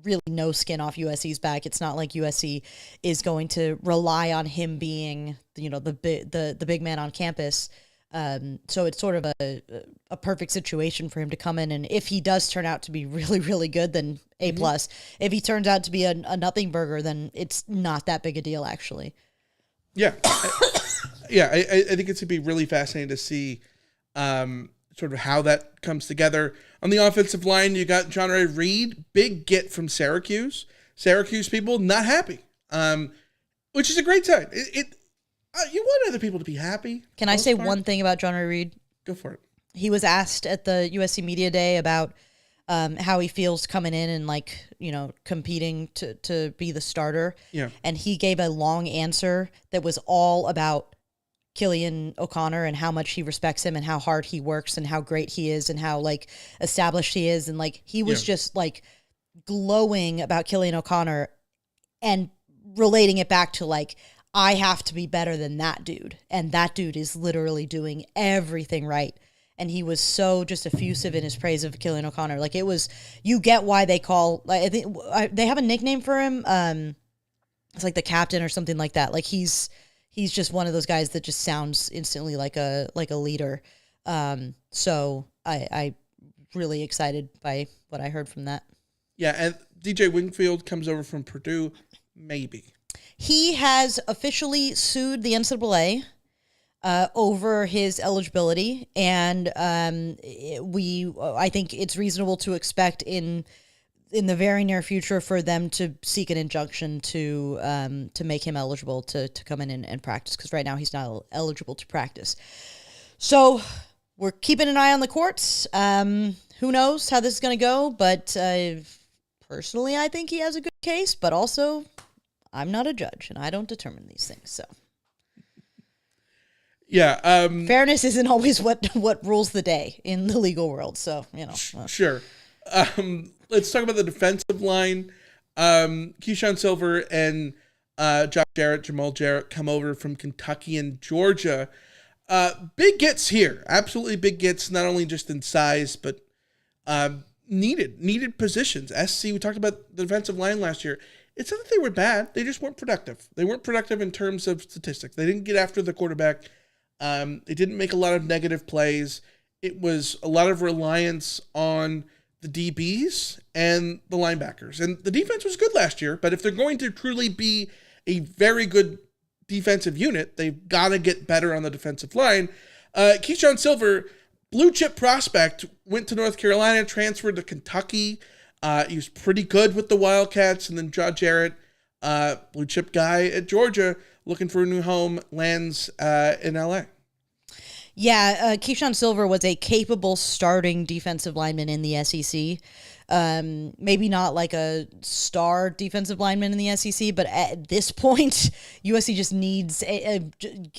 really no skin off USC's back. It's not like USC is going to rely on him being, the big man on campus. So it's sort of a perfect situation for him to come in. And if he does turn out to be really, really good, then A+. Mm-hmm. If he turns out to be a nothing burger, then it's not that big a deal, actually. Yeah. I think it's going to be really fascinating to see sort of how that comes together. On the offensive line, you got John Ray Reed, big get from Syracuse. Syracuse people not happy, which is a great sign. You want other people to be happy. Can I say one thing about John Ray Reed? Go for it. He was asked at the USC Media Day about how he feels coming in and competing to be the starter. Yeah. And he gave a long answer that was all about Killian O'Connor and how much he respects him and how hard he works and how great he is and how established he is. And he was just glowing about Killian O'Connor and relating it back to I have to be better than that dude. And that dude is literally doing everything right. And he was so just effusive in his praise of Killian O'Connor. It was, you get why they call, I think they have a nickname for him. It's the captain or something like that. He's just one of those guys that just sounds instantly like a leader. So I really excited by what I heard from that. Yeah. And DJ Wingfield comes over from Purdue. Maybe. He has officially sued the NCAA over his eligibility, and I think it's reasonable to expect in in the very near future for them to seek an injunction to make him eligible to come in and practice, because right now he's not eligible to practice. So we're keeping an eye on the courts. Who knows how this is going to go, but personally I think he has a good case, but also I'm not a judge and I don't determine these things. So yeah, fairness isn't always what rules the day in the legal world. So, Sure. Let's talk about the defensive line. Keyshawn Silver and Jamal Jarrett come over from Kentucky and Georgia. Big gets here. Absolutely big gets, not only just in size, but needed positions. SC, we talked about the defensive line last year. It's not that they were bad. They just weren't productive. They weren't productive in terms of statistics. They didn't get after the quarterback. They didn't make a lot of negative plays. It was a lot of reliance on the DBs and the linebackers. And the defense was good last year, but if they're going to truly be a very good defensive unit, they've got to get better on the defensive line. Keyshawn Silver, blue chip prospect, went to North Carolina, transferred to Kentucky. He was pretty good with the Wildcats. And then Jarrett, blue chip guy at Georgia, looking for a new home, lands in LA. Yeah, Keyshawn Silver was a capable starting defensive lineman in the SEC. Maybe not like a star defensive lineman in the SEC, but at this point, USC just needs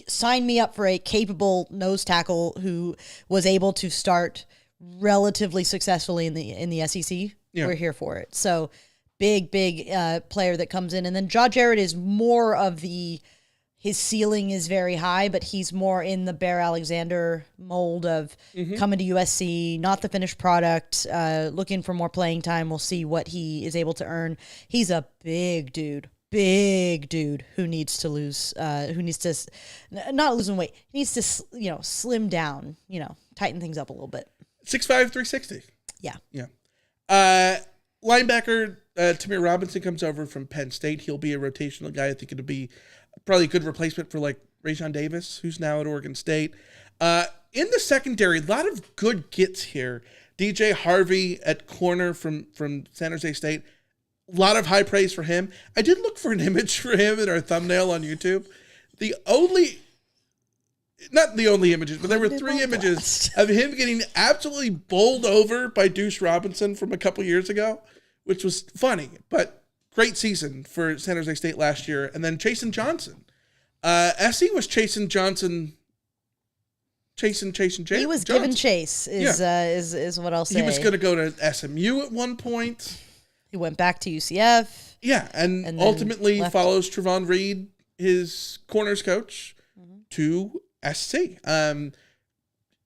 sign me up for a capable nose tackle who was able to start relatively successfully in the SEC. Yeah. We're here for it. So big player that comes in, and then Jarrett is more of his ceiling is very high, but he's more in the Bear Alexander mold of coming to USC, not the finished product, looking for more playing time. We'll see what he is able to earn. He's a big dude who needs to lose, not losing weight. He needs to, slim down, tighten things up a little bit. 6'5", 360. Yeah. Linebacker Tamir Robinson comes over from Penn State. He'll be a rotational guy. I think it'll be probably a good replacement for like Rayshawn Davis, who's now at Oregon State. In the secondary, a lot of good gets here. DJ Harvey at corner from San Jose State. A lot of high praise for him. I did look for an image for him in our thumbnail on YouTube. Not the only images, but there were 3 images of him getting absolutely bowled over by Deuce Robinson from a couple years ago, which was funny, but great season for San Jose State last year. And then Chasen Johnson. SC was chasing Johnson. Chasing. He was given chase is what I'll say. He was going to go to SMU at one point. He went back to UCF. Yeah, and ultimately follows Trevon Reed, his corners coach, to SC.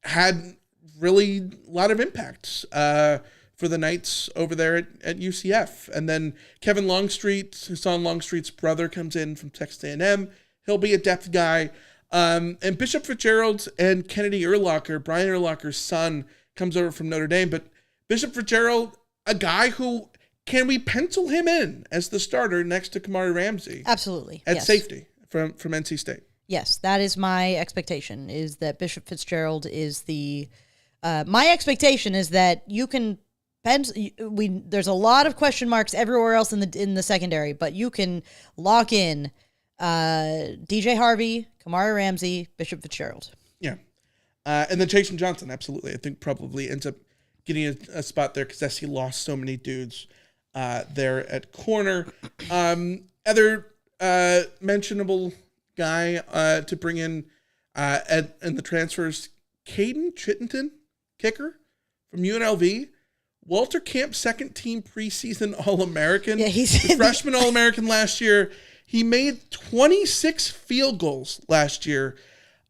Had really a lot of impact for the Knights over there at UCF. And then Kevin Longstreet, Hassan Longstreet's brother, comes in from Texas A&M. He'll be a depth guy. And Bishop Fitzgerald and Kennedy Urlacher, Brian Urlacher's son, comes over from Notre Dame. But Bishop Fitzgerald, a guy who, can we pencil him in as the starter next to Kamari Ramsey? Absolutely. At safety from NC State. Yes, that is my expectation, is that Bishop Fitzgerald is the... my expectation is that you can... There's a lot of question marks everywhere else in the secondary, but you can lock in DJ Harvey, Kamari Ramsey, Bishop Fitzgerald. Yeah. And then Chasen Johnson, absolutely. I think probably ends up getting a spot there because SC lost so many dudes there at corner. Other mentionable guy to bring in the transfers, Caden Chittenden, kicker from UNLV. Walter Camp, second team preseason All-American. Yeah, he's freshman All-American last year. He made 26 field goals last year.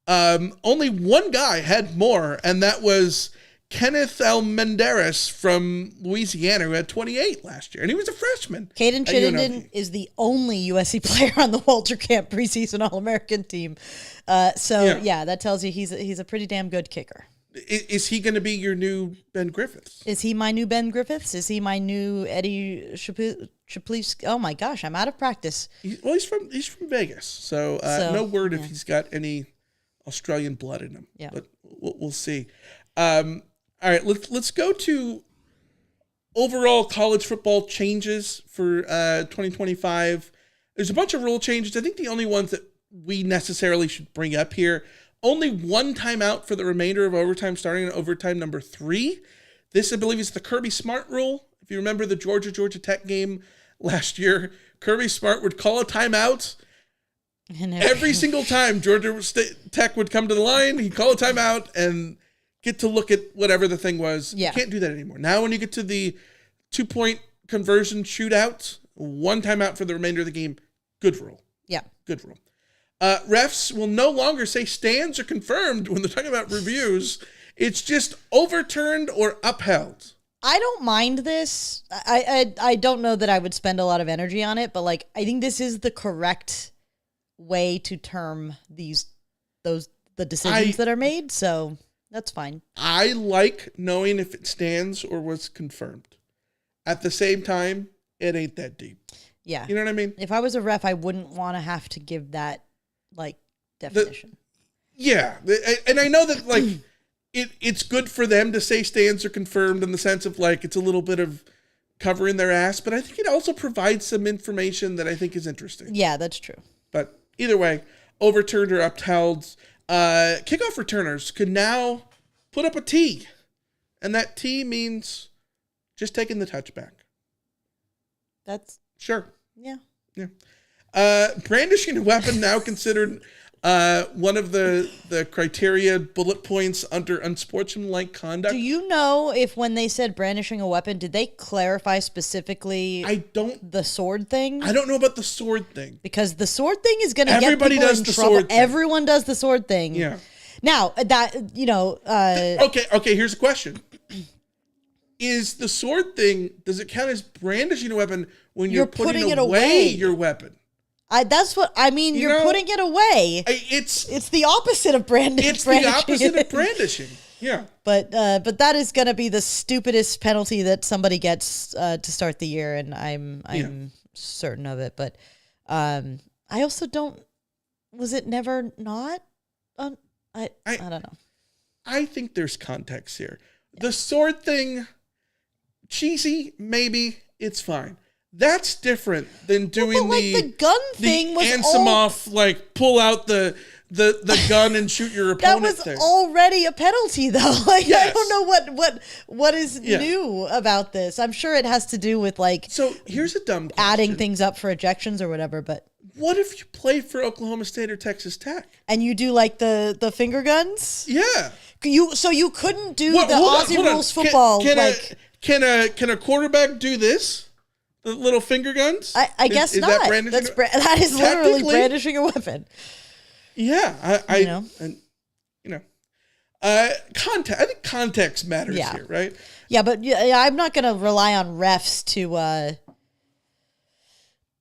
Only one guy had more, and that was Kenneth Almendarez from Louisiana, who had 28 last year, and he was a freshman. Caden Chittenden is the only USC player on the Walter Camp preseason All-American team. That tells you he's a pretty damn good kicker. Is he going to be your new Ben Griffiths? Is he my new Ben Griffiths? Is he my new Eddie Shapleevsky? Oh my gosh, I'm out of practice. He's from Vegas, so no word if he's got any Australian blood in him. Yeah, but we'll see. All right, let's go to overall college football changes for 2025. There's a bunch of rule changes. I think the only ones that we necessarily should bring up here, only one timeout for the remainder of overtime starting in overtime number 3. This, I believe, is the Kirby Smart rule. If you remember the Georgia Tech game last year, Kirby Smart would call a timeout. And every single time Georgia Tech would come to the line, he'd call a timeout and get to look at whatever the thing was. Yeah. You can't do that anymore. Now when you get to the 2-point conversion shootout, one timeout for the remainder of the game. Good rule. Yeah. Good rule. Refs will no longer say stands or confirmed when they're talking about reviews. It's just overturned or upheld. I don't mind this. I don't know that I would spend a lot of energy on it, but like I think this is the correct way to term the decisions that are made, so that's fine. I like knowing if it stands or was confirmed. At the same time, it ain't that deep. Yeah. You know what I mean? If I was a ref, I wouldn't want to have to give that like definition. And I know that like it's good for them to say stands or confirmed in the sense of like it's a little bit of covering their ass, but I think it also provides some information that I think is interesting. Yeah, that's true. But either way, overturned or upheld. Kickoff returners could now put up a T, and that T means just taking the touchback. That's sure. Yeah. Brandishing a weapon now considered one of the criteria bullet points under unsportsmanlike conduct. Do you know if when they said brandishing a weapon, did they clarify specifically the sword thing? I don't know about the sword thing. Because the sword thing is going to get people Everybody does in the trouble. sword thing. Everyone does the sword thing. Yeah. Now, that, Okay, here's a question. Is the sword thing, does it count as brandishing a weapon when you're putting it away your weapon? That's what I mean. You're putting it away. It's the opposite of brandishing. It's the opposite of brandishing. Yeah. But that is going to be the stupidest penalty that somebody gets to start the year, and I'm certain of it. But I also don't. Was it never not? I don't know. I think there's context here. The sword thing, cheesy, maybe it's fine. That's different than doing the gun thing was Ansimov, like pull out the gun and shoot your opponent. That was thing. already a penalty, though. Like Yes. I don't know what is new about this. I'm sure it has to do with like. So here's a dumb question. Adding things up for ejections or whatever. But what if you play for Oklahoma State or Texas Tech and you do like the finger guns? Yeah. You couldn't do the Aussie rules football. Can a quarterback do this? The little finger guns? I guess is not. That brandishing? That is literally brandishing a weapon. Yeah, I think context matters here, right? Yeah, but I'm not going to rely on refs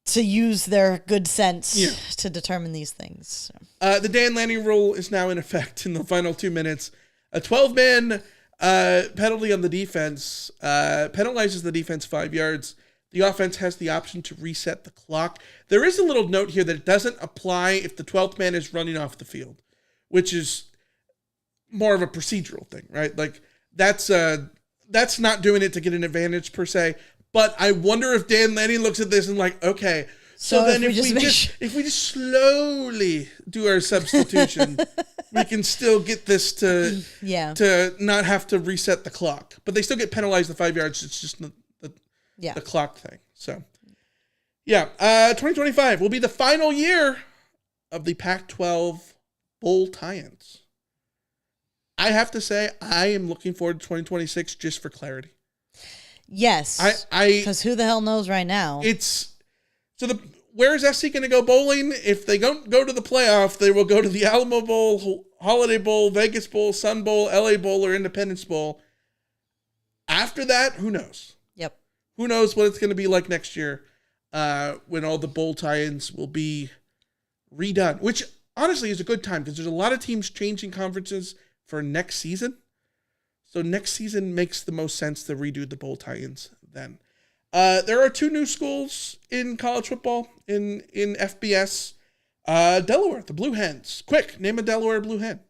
to use their good sense to determine these things. So. The Dan Lanning rule is now in effect in the final 2 minutes. A 12-man penalty on the defense penalizes the defense 5 yards. The offense has the option to reset the clock. There is a little note here that it doesn't apply if the 12th man is running off the field, which is more of a procedural thing, right? Like that's not doing it to get an advantage per se. But I wonder if Dan Lanning looks at this and like, okay, so then if we just slowly do our substitution, we can still get this to not have to reset the clock. But they still get penalized the 5 yards. It's just the clock thing. So, 2025 will be the final year of the Pac-12 bowl tie-ins. I have to say, I am looking forward to 2026 just for clarity. Yes, because who the hell knows right now? Where is SC going to go bowling? If they don't go to the playoff, they will go to the Alamo Bowl, Holiday Bowl, Vegas Bowl, Sun Bowl, LA Bowl, or Independence Bowl. After that, who knows? Yep. Who knows what it's going to be like next year when all the bowl tie-ins will be redone, which honestly is a good time because there's a lot of teams changing conferences for next season. So next season makes the most sense to redo the bowl tie-ins then. There are 2 new schools in college football in FBS. Delaware, the Blue Hens. Quick, name a Delaware Blue Hen.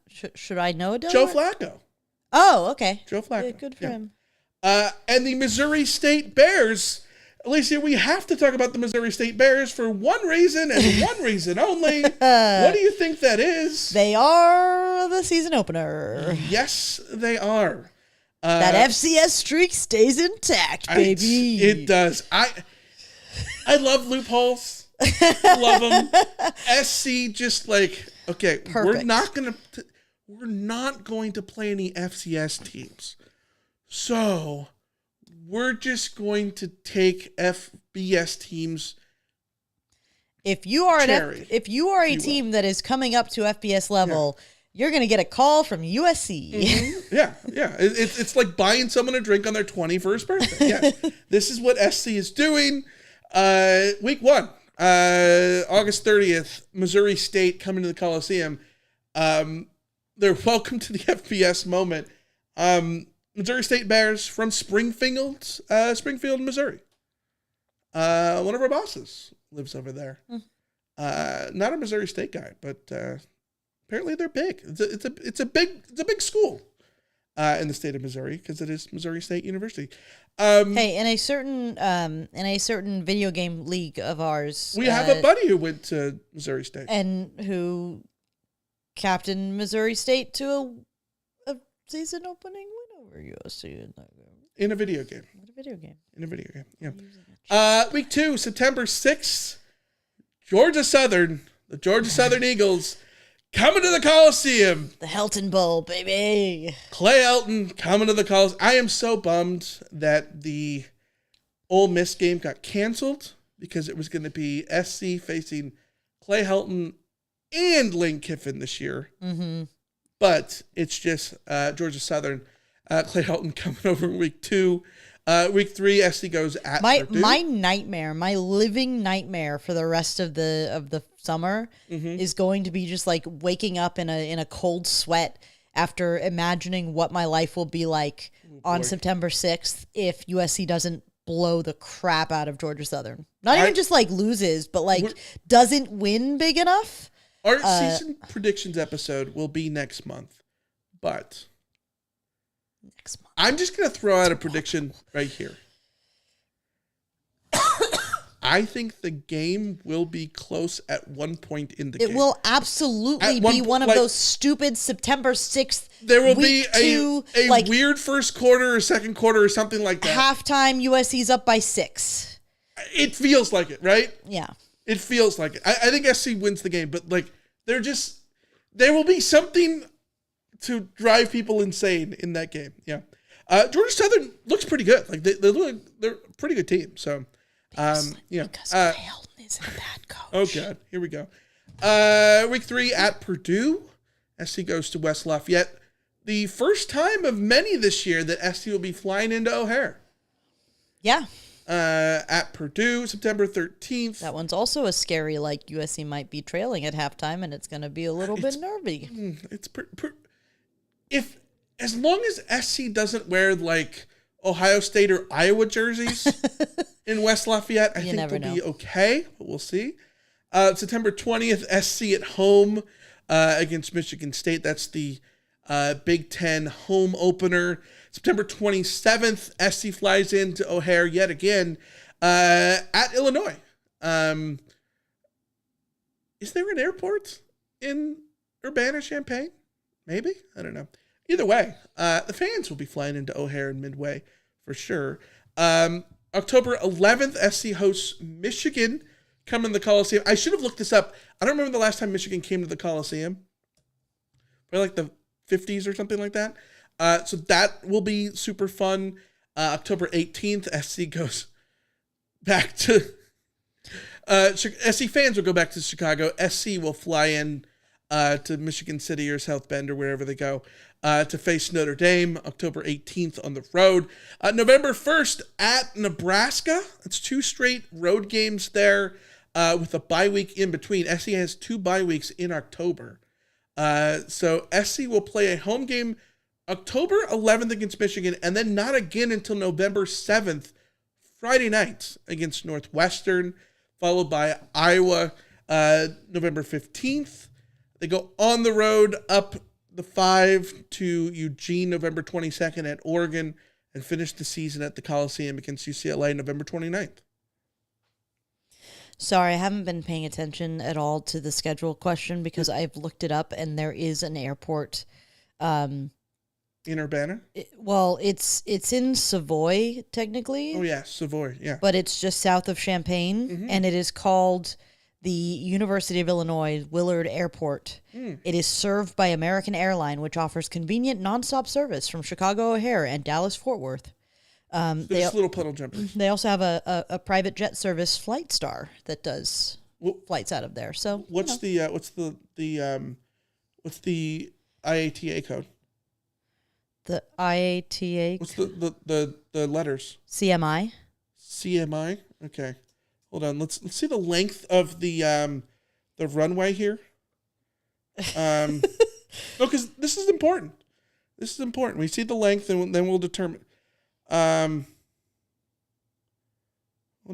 Should I know a Delaware? Joe Flacco. Oh, okay. Joe Flacco. Yeah, good for him. And the Missouri State Bears. Alicia, we have to talk about the Missouri State Bears for one reason and one reason only. What do you think that is? They are the season opener. Yes, they are. That FCS streak stays intact, baby. It does. I love loopholes. Love them. SC just like, okay, Perfect. we're not going to play any FCS teams. So we're just going to take FBS teams. If you are a team that is coming up to FBS level, you're going to get a call from USC. Mm-hmm. Yeah. It's like buying someone a drink on their 21st birthday. Yeah. This is what SC is doing. Week 1, August 30th, Missouri State coming to the Coliseum. They're welcome to the FBS moment. Missouri State Bears from Springfield, Missouri. One of our bosses lives over there. Not a Missouri State guy, but apparently they're big. It's a big school in the state of Missouri because it is Missouri State University. Hey, in a certain video game league of ours, we have a buddy who went to Missouri State and who captained Missouri State to a season opening win over USC in a video game. In a video game, yeah. Week 2, September 6th, the Georgia Southern Eagles coming to the Coliseum. The Helton Bowl, baby. Clay Helton coming to the Coliseum. I am so bummed that the Ole Miss game got canceled because it was going to be SC facing Clay Helton and Lane Kiffin this year. Mm-hmm. But it's just Georgia Southern. Clay Helton coming over in week 2. Week 3, SC goes at Purdue. My nightmare, my living nightmare for the rest of the summer is going to be just like waking up in a cold sweat after imagining what my life will be like on September 6th if USC doesn't blow the crap out of Georgia Southern. Not even just like loses, but like doesn't win big enough. Our season predictions episode will be next month, but I'm just going to throw out a prediction right here. I think the game will be close at one point in the game. It will absolutely be one of those stupid September 6th. There will be a weird first quarter or second quarter or something like that. Halftime, USC's up by 6. It feels like it, right? Yeah. It feels like it. I think SC wins the game, but like there will be something to drive people insane in that game. Yeah. Georgia Southern looks pretty good. Like they're a pretty good team. So, because Clay Helton is a bad coach. Oh God, here we go. Week 3 at Purdue. SC goes to West Lafayette. The first time of many this year that SC will be flying into O'Hare. Yeah. At Purdue, September 13th. That one's also a scary, like USC might be trailing at halftime, and it's going to be a little bit nervy. As long as SC doesn't wear like Ohio State or Iowa jerseys in West Lafayette, I think they'll be okay, but we'll see. September 20th, SC at home against Michigan State. That's the Big Ten home opener. September 27th, SC flies into O'Hare yet again at Illinois. Is there an airport in Urbana-Champaign? Maybe? I don't know. Either way, the fans will be flying into O'Hare and Midway for sure. October 11th, SC hosts Michigan coming to the Coliseum. I should have looked this up. I don't remember the last time Michigan came to the Coliseum. Probably like the 50s or something like that. So that will be super fun. October 18th, SC goes back to... SC fans will go back to Chicago. SC will fly in to Michigan City or South Bend or wherever they go to face Notre Dame. October 18th on the road. November 1st at Nebraska. It's 2 straight road games there with a bye week in between. SC has 2 bye weeks in October. So SC will play a home game October 11th against Michigan, and then not again until November 7th, Friday night against Northwestern, followed by Iowa November 15th. They go on the road up the 5 to Eugene November 22nd at Oregon, and finish the season at the Coliseum against UCLA November 29th. Sorry, I haven't been paying attention at all to the schedule question because I've looked it up and there is an airport. In Urbana? It's in Savoy, technically. Oh, yeah, Savoy, yeah. But it's just south of Champaign, and it is called the University of Illinois Willard Airport. It is served by American Airline, which offers convenient nonstop service from Chicago O'Hare and Dallas-Fort Worth. Just little puddle jumpers. They also have a private jet service, Flight Star, that does flights out of there. So what's the IATA code? The IATA. What's the letters? CMI. CMI. Okay, hold on. Let's see the length of the runway here. No, because this is important. This is important. We see the length, and then we'll determine. Hold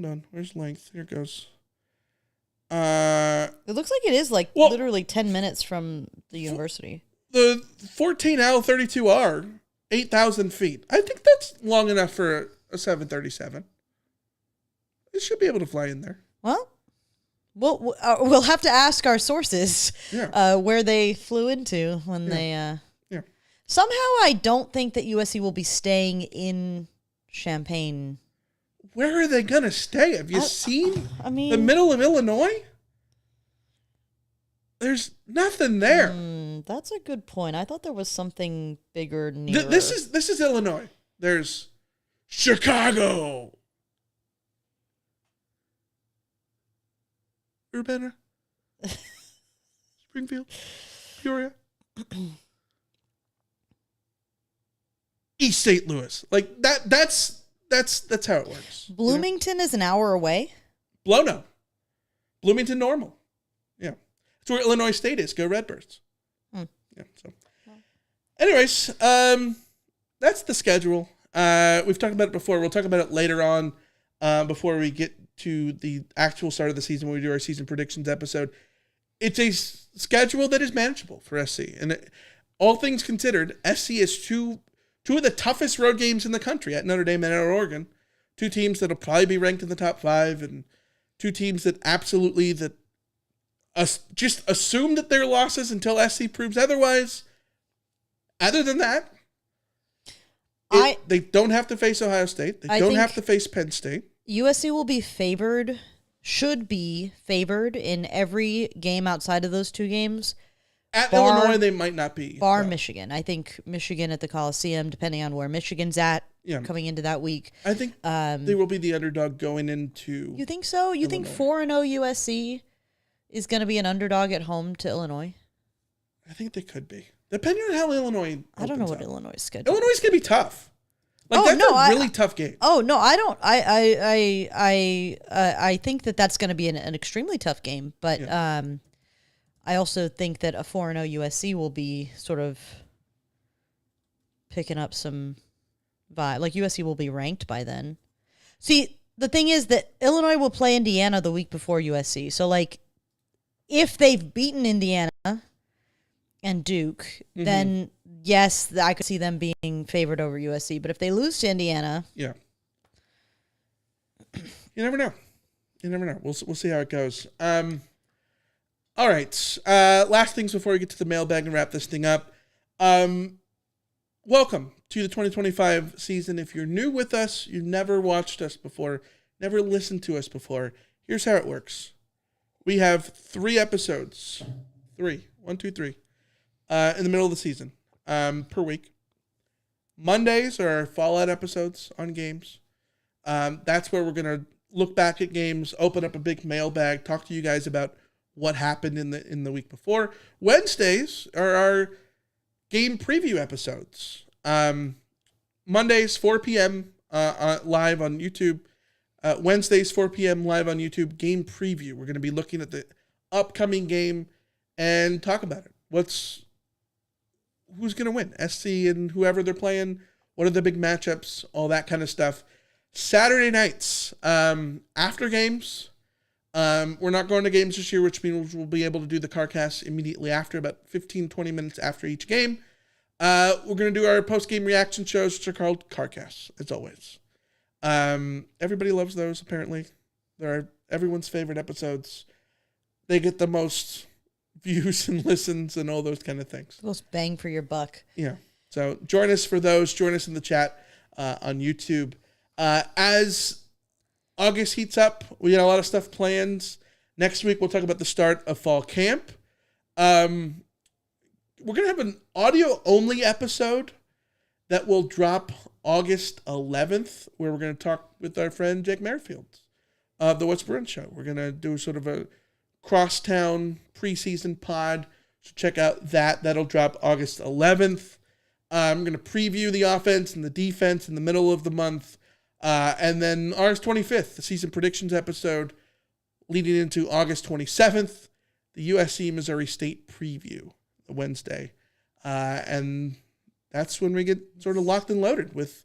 on. Where's length? Here it goes. It looks like it is literally 10 minutes from the university. The 14L32R, 8,000 feet. I think that's long enough for a 737. It should be able to fly in there. Well, we'll have to ask our sources where they flew into when they. Somehow, I don't think that USC will be staying in Champaign. Where are they gonna stay? Have you seen the middle of Illinois? There's nothing there. That's a good point. I thought there was something bigger near. This is Illinois. There's Chicago, Urbana, Springfield, Peoria, East St. Louis. Like that. That's how it works. Bloomington is an hour away. No. Bloomington normal. Yeah. That's where Illinois State is. Go Redbirds. Yeah. So anyways, that's the schedule. We've talked about it before. We'll talk about it later on, before we get to the actual start of the season when we do our season predictions episode. It's a schedule that is manageable for SC. And all things considered, SC is two of the toughest road games in the country at Notre Dame and at Oregon. Two teams that'll probably be ranked in the top 5, and two teams that absolutely just assume that they're losses until SC proves otherwise. Other than that, they don't have to face Ohio State. They don't have to face Penn State. USC will be should be favored in every game outside of those two games. At Illinois, they might not be. Michigan. I think Michigan at the Coliseum, depending on where Michigan's at coming into that week. I think they will be the underdog going into. You think so? You Illinois. think 4-0 USC is going to be an underdog at home to Illinois? I think they could be. Depending on how Illinois I don't know what Illinois' schedule. Illinois is going to be tough. That's a really tough game. Oh no, I don't. I think that's going to be an extremely tough game, but I also think that a 4-0 USC will be sort of picking up some vibe. Like USC will be ranked by then. See, the thing is that Illinois will play Indiana the week before USC. So like, if they've beaten Indiana and Duke, then yes, I could see them being favored over USC. But if they lose to Indiana, you never know. We'll see how it goes. All right. Last things before we get to the mailbag and wrap this thing up. Welcome to the 2025 season. If you're new with us, you've never watched us before, never listened to us before, here's how it works. We have 3 episodes. 3. 1, 2, 3. In the middle of the season, per week. Mondays are our Fallout episodes on games. That's where we're going to look back at games, open up a big mailbag, talk to you guys about what happened in the week before. Wednesdays are our game preview episodes. Mondays, 4 p.m. Live on YouTube. Wednesdays, 4 p.m. live on YouTube, game preview. We're going to be looking at the upcoming game and talk about it. Who's going to win? SC and whoever they're playing. What are the big matchups? All that kind of stuff. Saturday nights, after games, We're not going to games this year, which means we'll be able to do the CarCast immediately after, about 15, 20 minutes after each game. We're going to do our post-game reaction shows, which are called CarCasts, as always. Everybody loves those, apparently. They're everyone's favorite episodes. They get the most views and listens and all those kind of things. Most bang for your buck. Yeah. So join us for those. Join us in the chat on YouTube. As August heats up, we got a lot of stuff planned. Next week, we'll talk about the start of fall camp. We're going to have an audio-only episode that will drop August 11th, where we're going to talk with our friend Jake Merrifield of the What's Bruin Show. We're going to do sort of a crosstown preseason pod. So check out that. That'll drop August 11th. I'm going to preview the offense and the defense in the middle of the month. And then August 25th, the season predictions episode, leading into August 27th, the USC Missouri State preview, Wednesday. And that's when we get sort of locked and loaded with,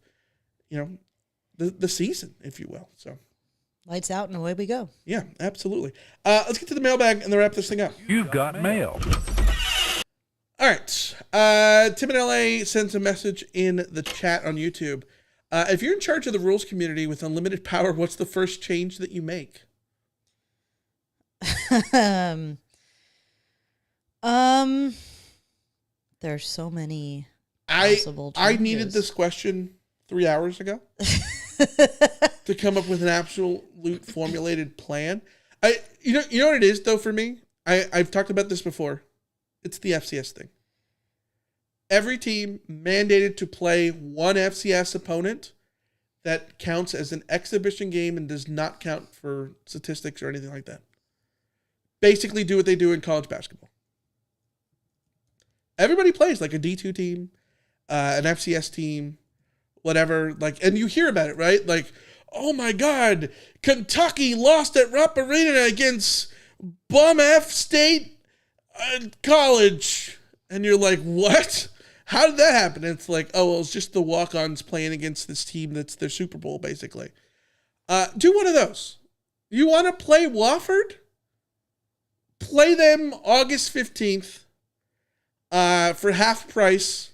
the season, if you will. So Lights out and away we go. yeah, absolutely. Let's get to the mailbag and then wrap this thing up. You've got mail. All right. Tim in LA sends a message in the chat on YouTube. If you're in charge of the rules community with unlimited power, what's the first change that you make? There's so many possible I changes. needed this question 3 hours ago to come up with an absolute formulated plan. You know what it is though for me? I've talked about this before. It's the FCS thing. Every team mandated to play one FCS opponent that counts as an exhibition game and does not count for statistics or anything like that. Basically do what they do in college basketball. Everybody plays like a D2 team, an FCS team, whatever. And you hear about it, right? Like, oh my God, Kentucky lost at Rupp Arena against Bum F State College. And you're like, what? How did that happen? And it's like, oh, well, it's just the walk-ons playing against this team that's their Super Bowl, basically. Do one of those. You want to play Wofford? Play them August 15th for half price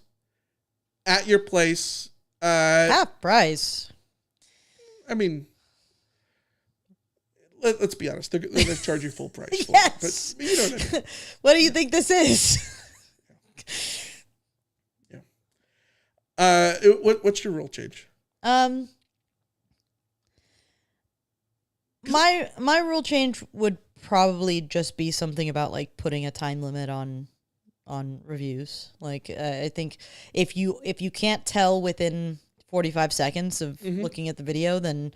at your place. Half price. I mean, let's be honest. They're going to charge you full price. Yes. But you know what I mean. What do you think this is? What's your rule change? My rule change would probably just be something about like putting a time limit on reviews. I think if you can't tell within 45 seconds of looking at the video, then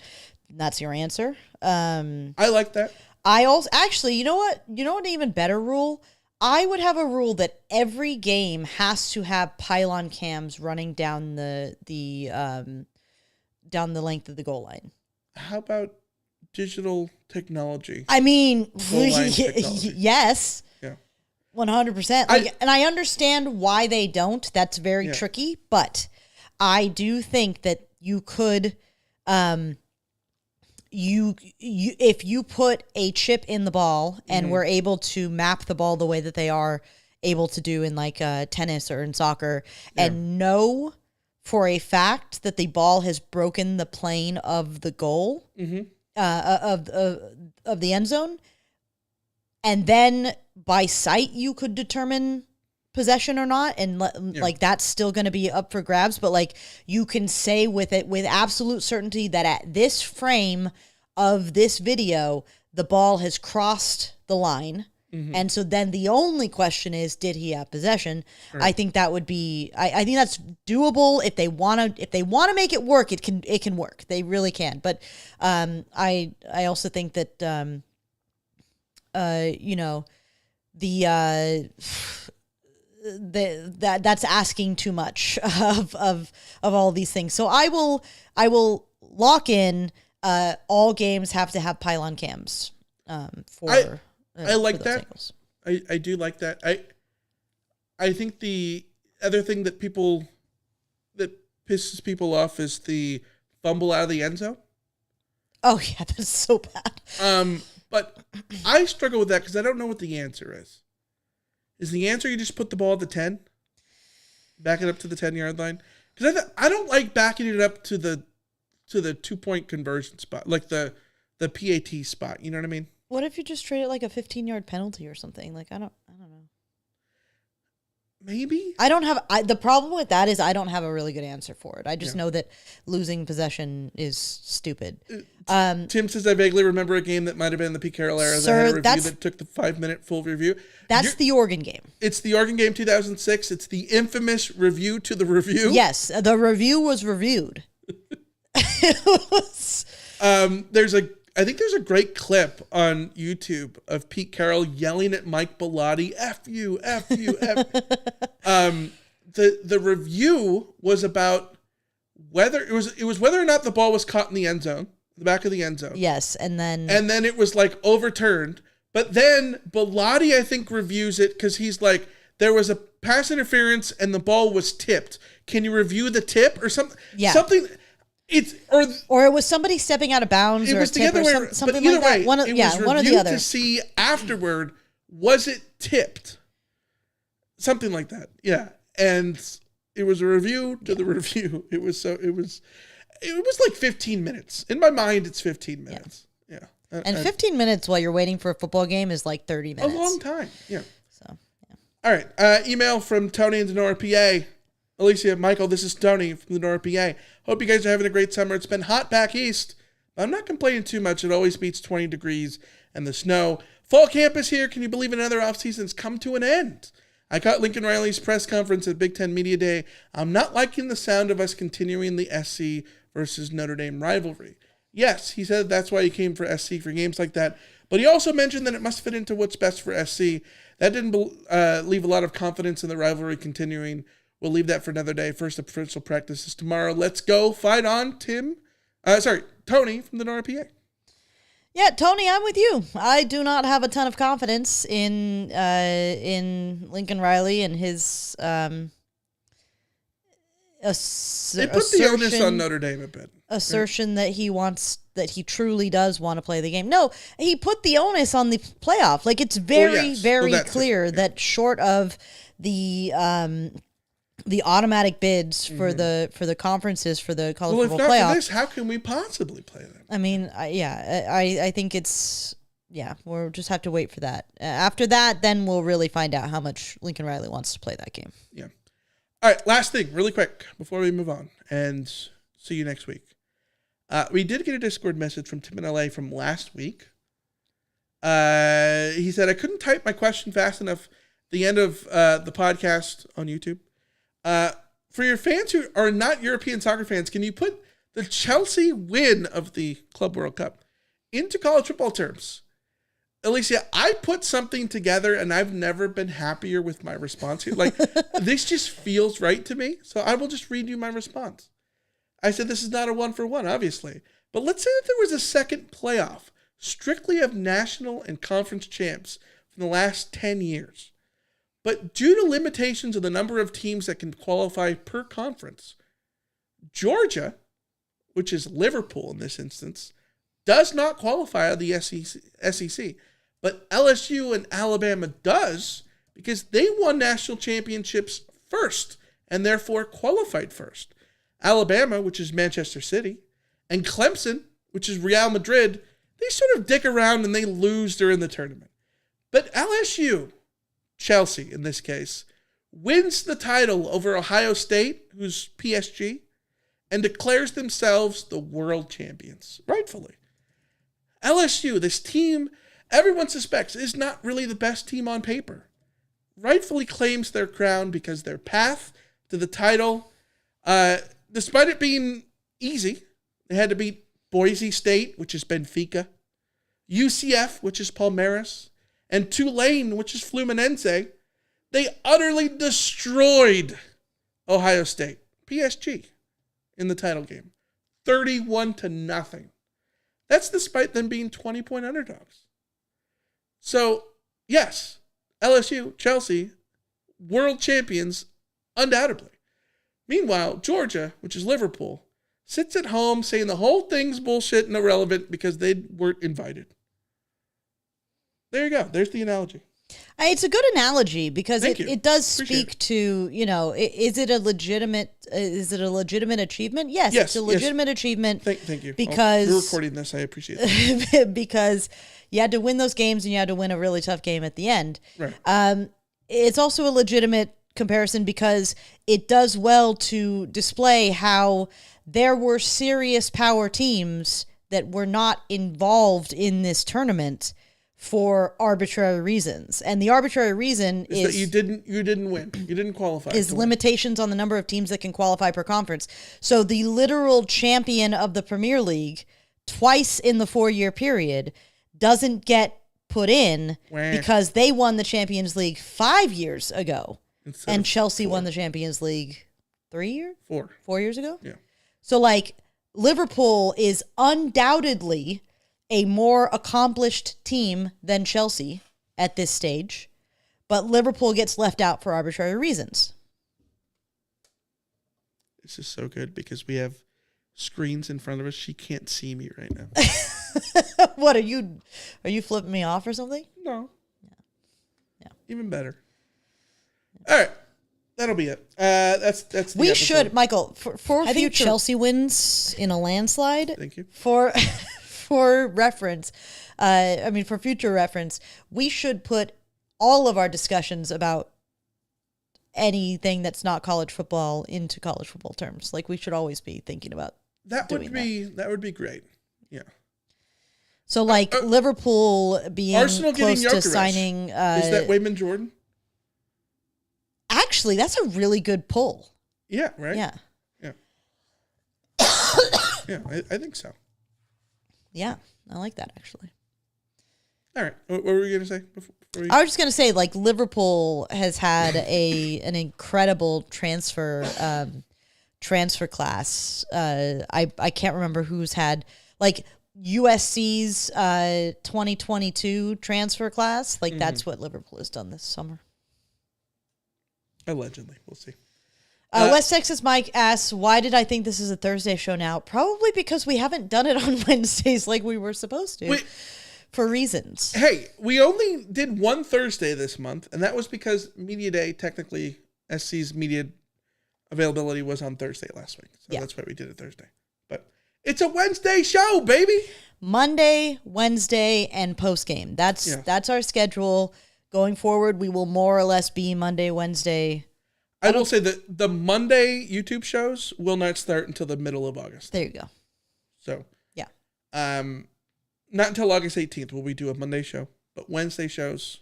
that's your answer. I like that. I also actually, you know what an even better rule? I would have a rule that every game has to have pylon cams running down the length of the goal line. How about digital technology? I mean, Goal line technology. yes. Yeah. 100%. And I understand why they don't. That's very tricky, but I do think that you could if you put a chip in the ball and we're able to map the ball the way that they are able to do in tennis or in soccer and know for a fact that the ball has broken the plane of the goal of the end zone, and then by sight you could determine possession or not, and that's still going to be up for grabs, but you can say with absolute certainty that at this frame of this video the ball has crossed the line, and so then the only question is, did he have possession? Right. I think that would be I think that's doable. If they want to make it work, it can work. They really can. But I also think that that's asking too much of all these things. So I will lock in all games have to have pylon cams I like for that. angles. I do like that. I think the other thing that pisses people off is the fumble out of the end zone. Oh yeah, that's so bad. But I struggle with that because I don't know what the answer is. Is the answer you just put the ball at the 10? Back it up to the 10-yard line? Because I don't like backing it up to the 2-point conversion spot, like the PAT spot. You know what I mean? What if you just treat it like a 15-yard penalty or something? Like, I don't know. Maybe? The problem with that is I don't have a really good answer for it. I just know that losing possession is stupid. Tim says, I vaguely remember a game that might have been in the Pete Carroll era that had a review that took the 5-minute full review. That's the Oregon game. It's the Oregon game 2006. It's the infamous review to the review. Yes, the review was reviewed. It was. I think there's a great clip on YouTube of Pete Carroll yelling at Mike Bellotti, F you, F you, F. The review was about whether it was whether or not the ball was caught in the end zone, the back of the end zone. Yes, and then it was like overturned. But then Bellotti, I think, reviews it because he's like, there was a pass interference and the ball was tipped. Can you review the tip or something? Yeah. Something. Or it was somebody stepping out of bounds, or a tip, or something like that. One or the other. To see afterward, was it tipped? Something like that. Yeah, and it was a review to the review. It was like 15 minutes. In my mind, it's 15 minutes. Yeah. And 15 minutes while you're waiting for a football game is like 30 minutes. A long time. Yeah. So. Yeah. All right. Email from Tony in Denora, PA. Alicia, Michael, this is Tony from the Denora, PA. Hope you guys are having a great summer. It's been hot back east, but I'm not complaining too much. It always beats 20 degrees and the snow. Fall camp is here. Can you believe another offseason's come to an end? I caught Lincoln Riley's press conference at Big Ten Media Day. I'm not liking the sound of us continuing the SC versus Notre Dame rivalry. Yes, he said that's why he came for SC for games like that, but he also mentioned that it must fit into what's best for SC. That didn't leave a lot of confidence in the rivalry continuing. We'll leave that for another day. First official practice is tomorrow. Let's go fight on, Tony from the Denora, PA. Yeah, Tony, I'm with you. I do not have a ton of confidence in Lincoln Riley and his they put the onus on Notre Dame a bit. Assertion that he truly does want to play the game. No, he put the onus on the playoff. Like, it's very clear that short of the automatic bids for the conferences for the college football playoff. Well, if not for this, how can we possibly play them? I mean, I think it's we'll just have to wait for that. After that, then we'll really find out how much Lincoln Riley wants to play that game. Yeah. All right, last thing, really quick before we move on, and see you next week. We did get a Discord message from Tim in LA from last week. He said, I couldn't type my question fast enough at the end of the podcast on YouTube. For your fans who are not European soccer fans, can you put the Chelsea win of the Club World Cup into college football terms? Alicia, I put something together and I've never been happier with my response here. Like, this just feels right to me. So I will just read you my response. I said, this is not a 1-for-1, obviously. But let's say that there was a second playoff, strictly of national and conference champs from the last 10 years. But due to limitations of the number of teams that can qualify per conference, Georgia, which is Liverpool in this instance, does not qualify out of the SEC. But LSU and Alabama does because they won national championships first and therefore qualified first. Alabama, which is Manchester City, and Clemson, which is Real Madrid, they sort of dick around and they lose during the tournament. But LSU, Chelsea in this case, wins the title over Ohio State, who's PSG, and declares themselves the world champions, rightfully. LSU, this team everyone suspects is not really the best team on paper, rightfully claims their crown because their path to the title, despite it being easy, they had to beat Boise State, which is Benfica, UCF, which is Palmeiras, and Tulane, which is Fluminense. They utterly destroyed Ohio State, PSG, in the title game, 31-0. That's despite them being 20-point underdogs. So, yes, LSU, Chelsea, world champions, undoubtedly. Meanwhile, Georgia, which is Liverpool, sits at home saying the whole thing's bullshit and irrelevant because they weren't invited. There you go. There's the analogy. It's a good analogy because Thank you. it does Appreciate speak to, is it a legitimate achievement? Yes, it's a legitimate achievement. Thank you. Because we're recording this. I appreciate it. because you had to win those games and you had to win a really tough game at the end. Right. It's also a legitimate comparison because it does well to display how there were serious power teams that were not involved in this tournament for arbitrary reasons. And the arbitrary reason is that you didn't win. You didn't qualify. Is limitations on the number of teams that can qualify per conference. So the literal champion of the Premier League twice in the 4-year period doesn't get put in because they won the Champions League 5 years ago. And Chelsea won the Champions League 4 years ago? Yeah. So Liverpool is undoubtedly a more accomplished team than Chelsea at this stage, but Liverpool gets left out for arbitrary reasons. This is so good because we have screens in front of us. She can't see me right now. What are you flipping me off or something? No. Yeah. Even better. All right. That'll be it. That's the we episode. should, Michael, for I think future Chelsea wins in a landslide. Thank you. For reference, for future reference, we should put all of our discussions about anything that's not college football into college football terms. We should always be thinking about that would be great. Yeah. So Liverpool being Arsenal close getting to Gyökeres. signing. Is that Wayman Jordan? Actually, that's a really good pull. Yeah. Right. Yeah. Yeah. Yeah. I think so. Yeah, I like that actually. All right. What were we going to say before I was just going to say, Liverpool has had an incredible transfer class. I can't remember who's had USC's 2022 transfer class. That's what Liverpool has done this summer. Allegedly, we'll see. West Texas Mike asks, why did I think this is a Thursday show now? Probably because we haven't done it on Wednesdays like we were supposed to. For reasons. Hey, we only did one Thursday this month, and that was because Media Day, technically, SC's media availability was on Thursday last week. So that's why we did it Thursday. But it's a Wednesday show, baby. Monday, Wednesday, and post-game. That's our schedule. Going forward, we will more or less be Monday, Wednesday. I will say that the Monday YouTube shows will not start until the middle of August. There you go. So, yeah. Not until August 18th will we do a Monday show, but Wednesday shows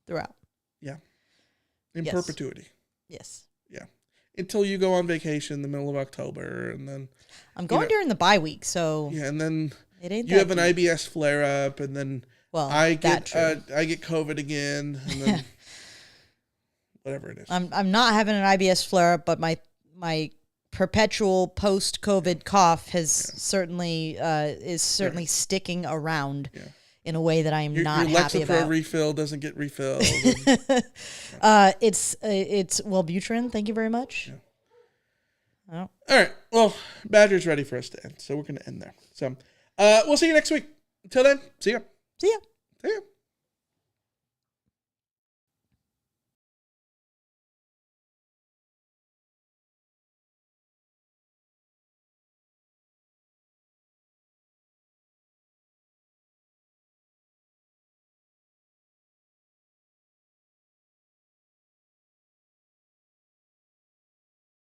throughout. Yeah. In perpetuity. Yes. Yeah. Until you go on vacation in the middle of October, and then I'm going during the bye week, so yeah, and then it ain't you have an IBS flare up, and then I get COVID again, and then whatever it is. I'm not having an IBS flare up, but my perpetual post-COVID cough has certainly sticking around in a way that I am not happy about. Your Lexapro refill doesn't get refilled. It's Wellbutrin. Thank you very much. Yeah. All right. Well, Badger's ready for us to end, so we're going to end there. So we'll see you next week. Until then, see ya. See ya. See ya.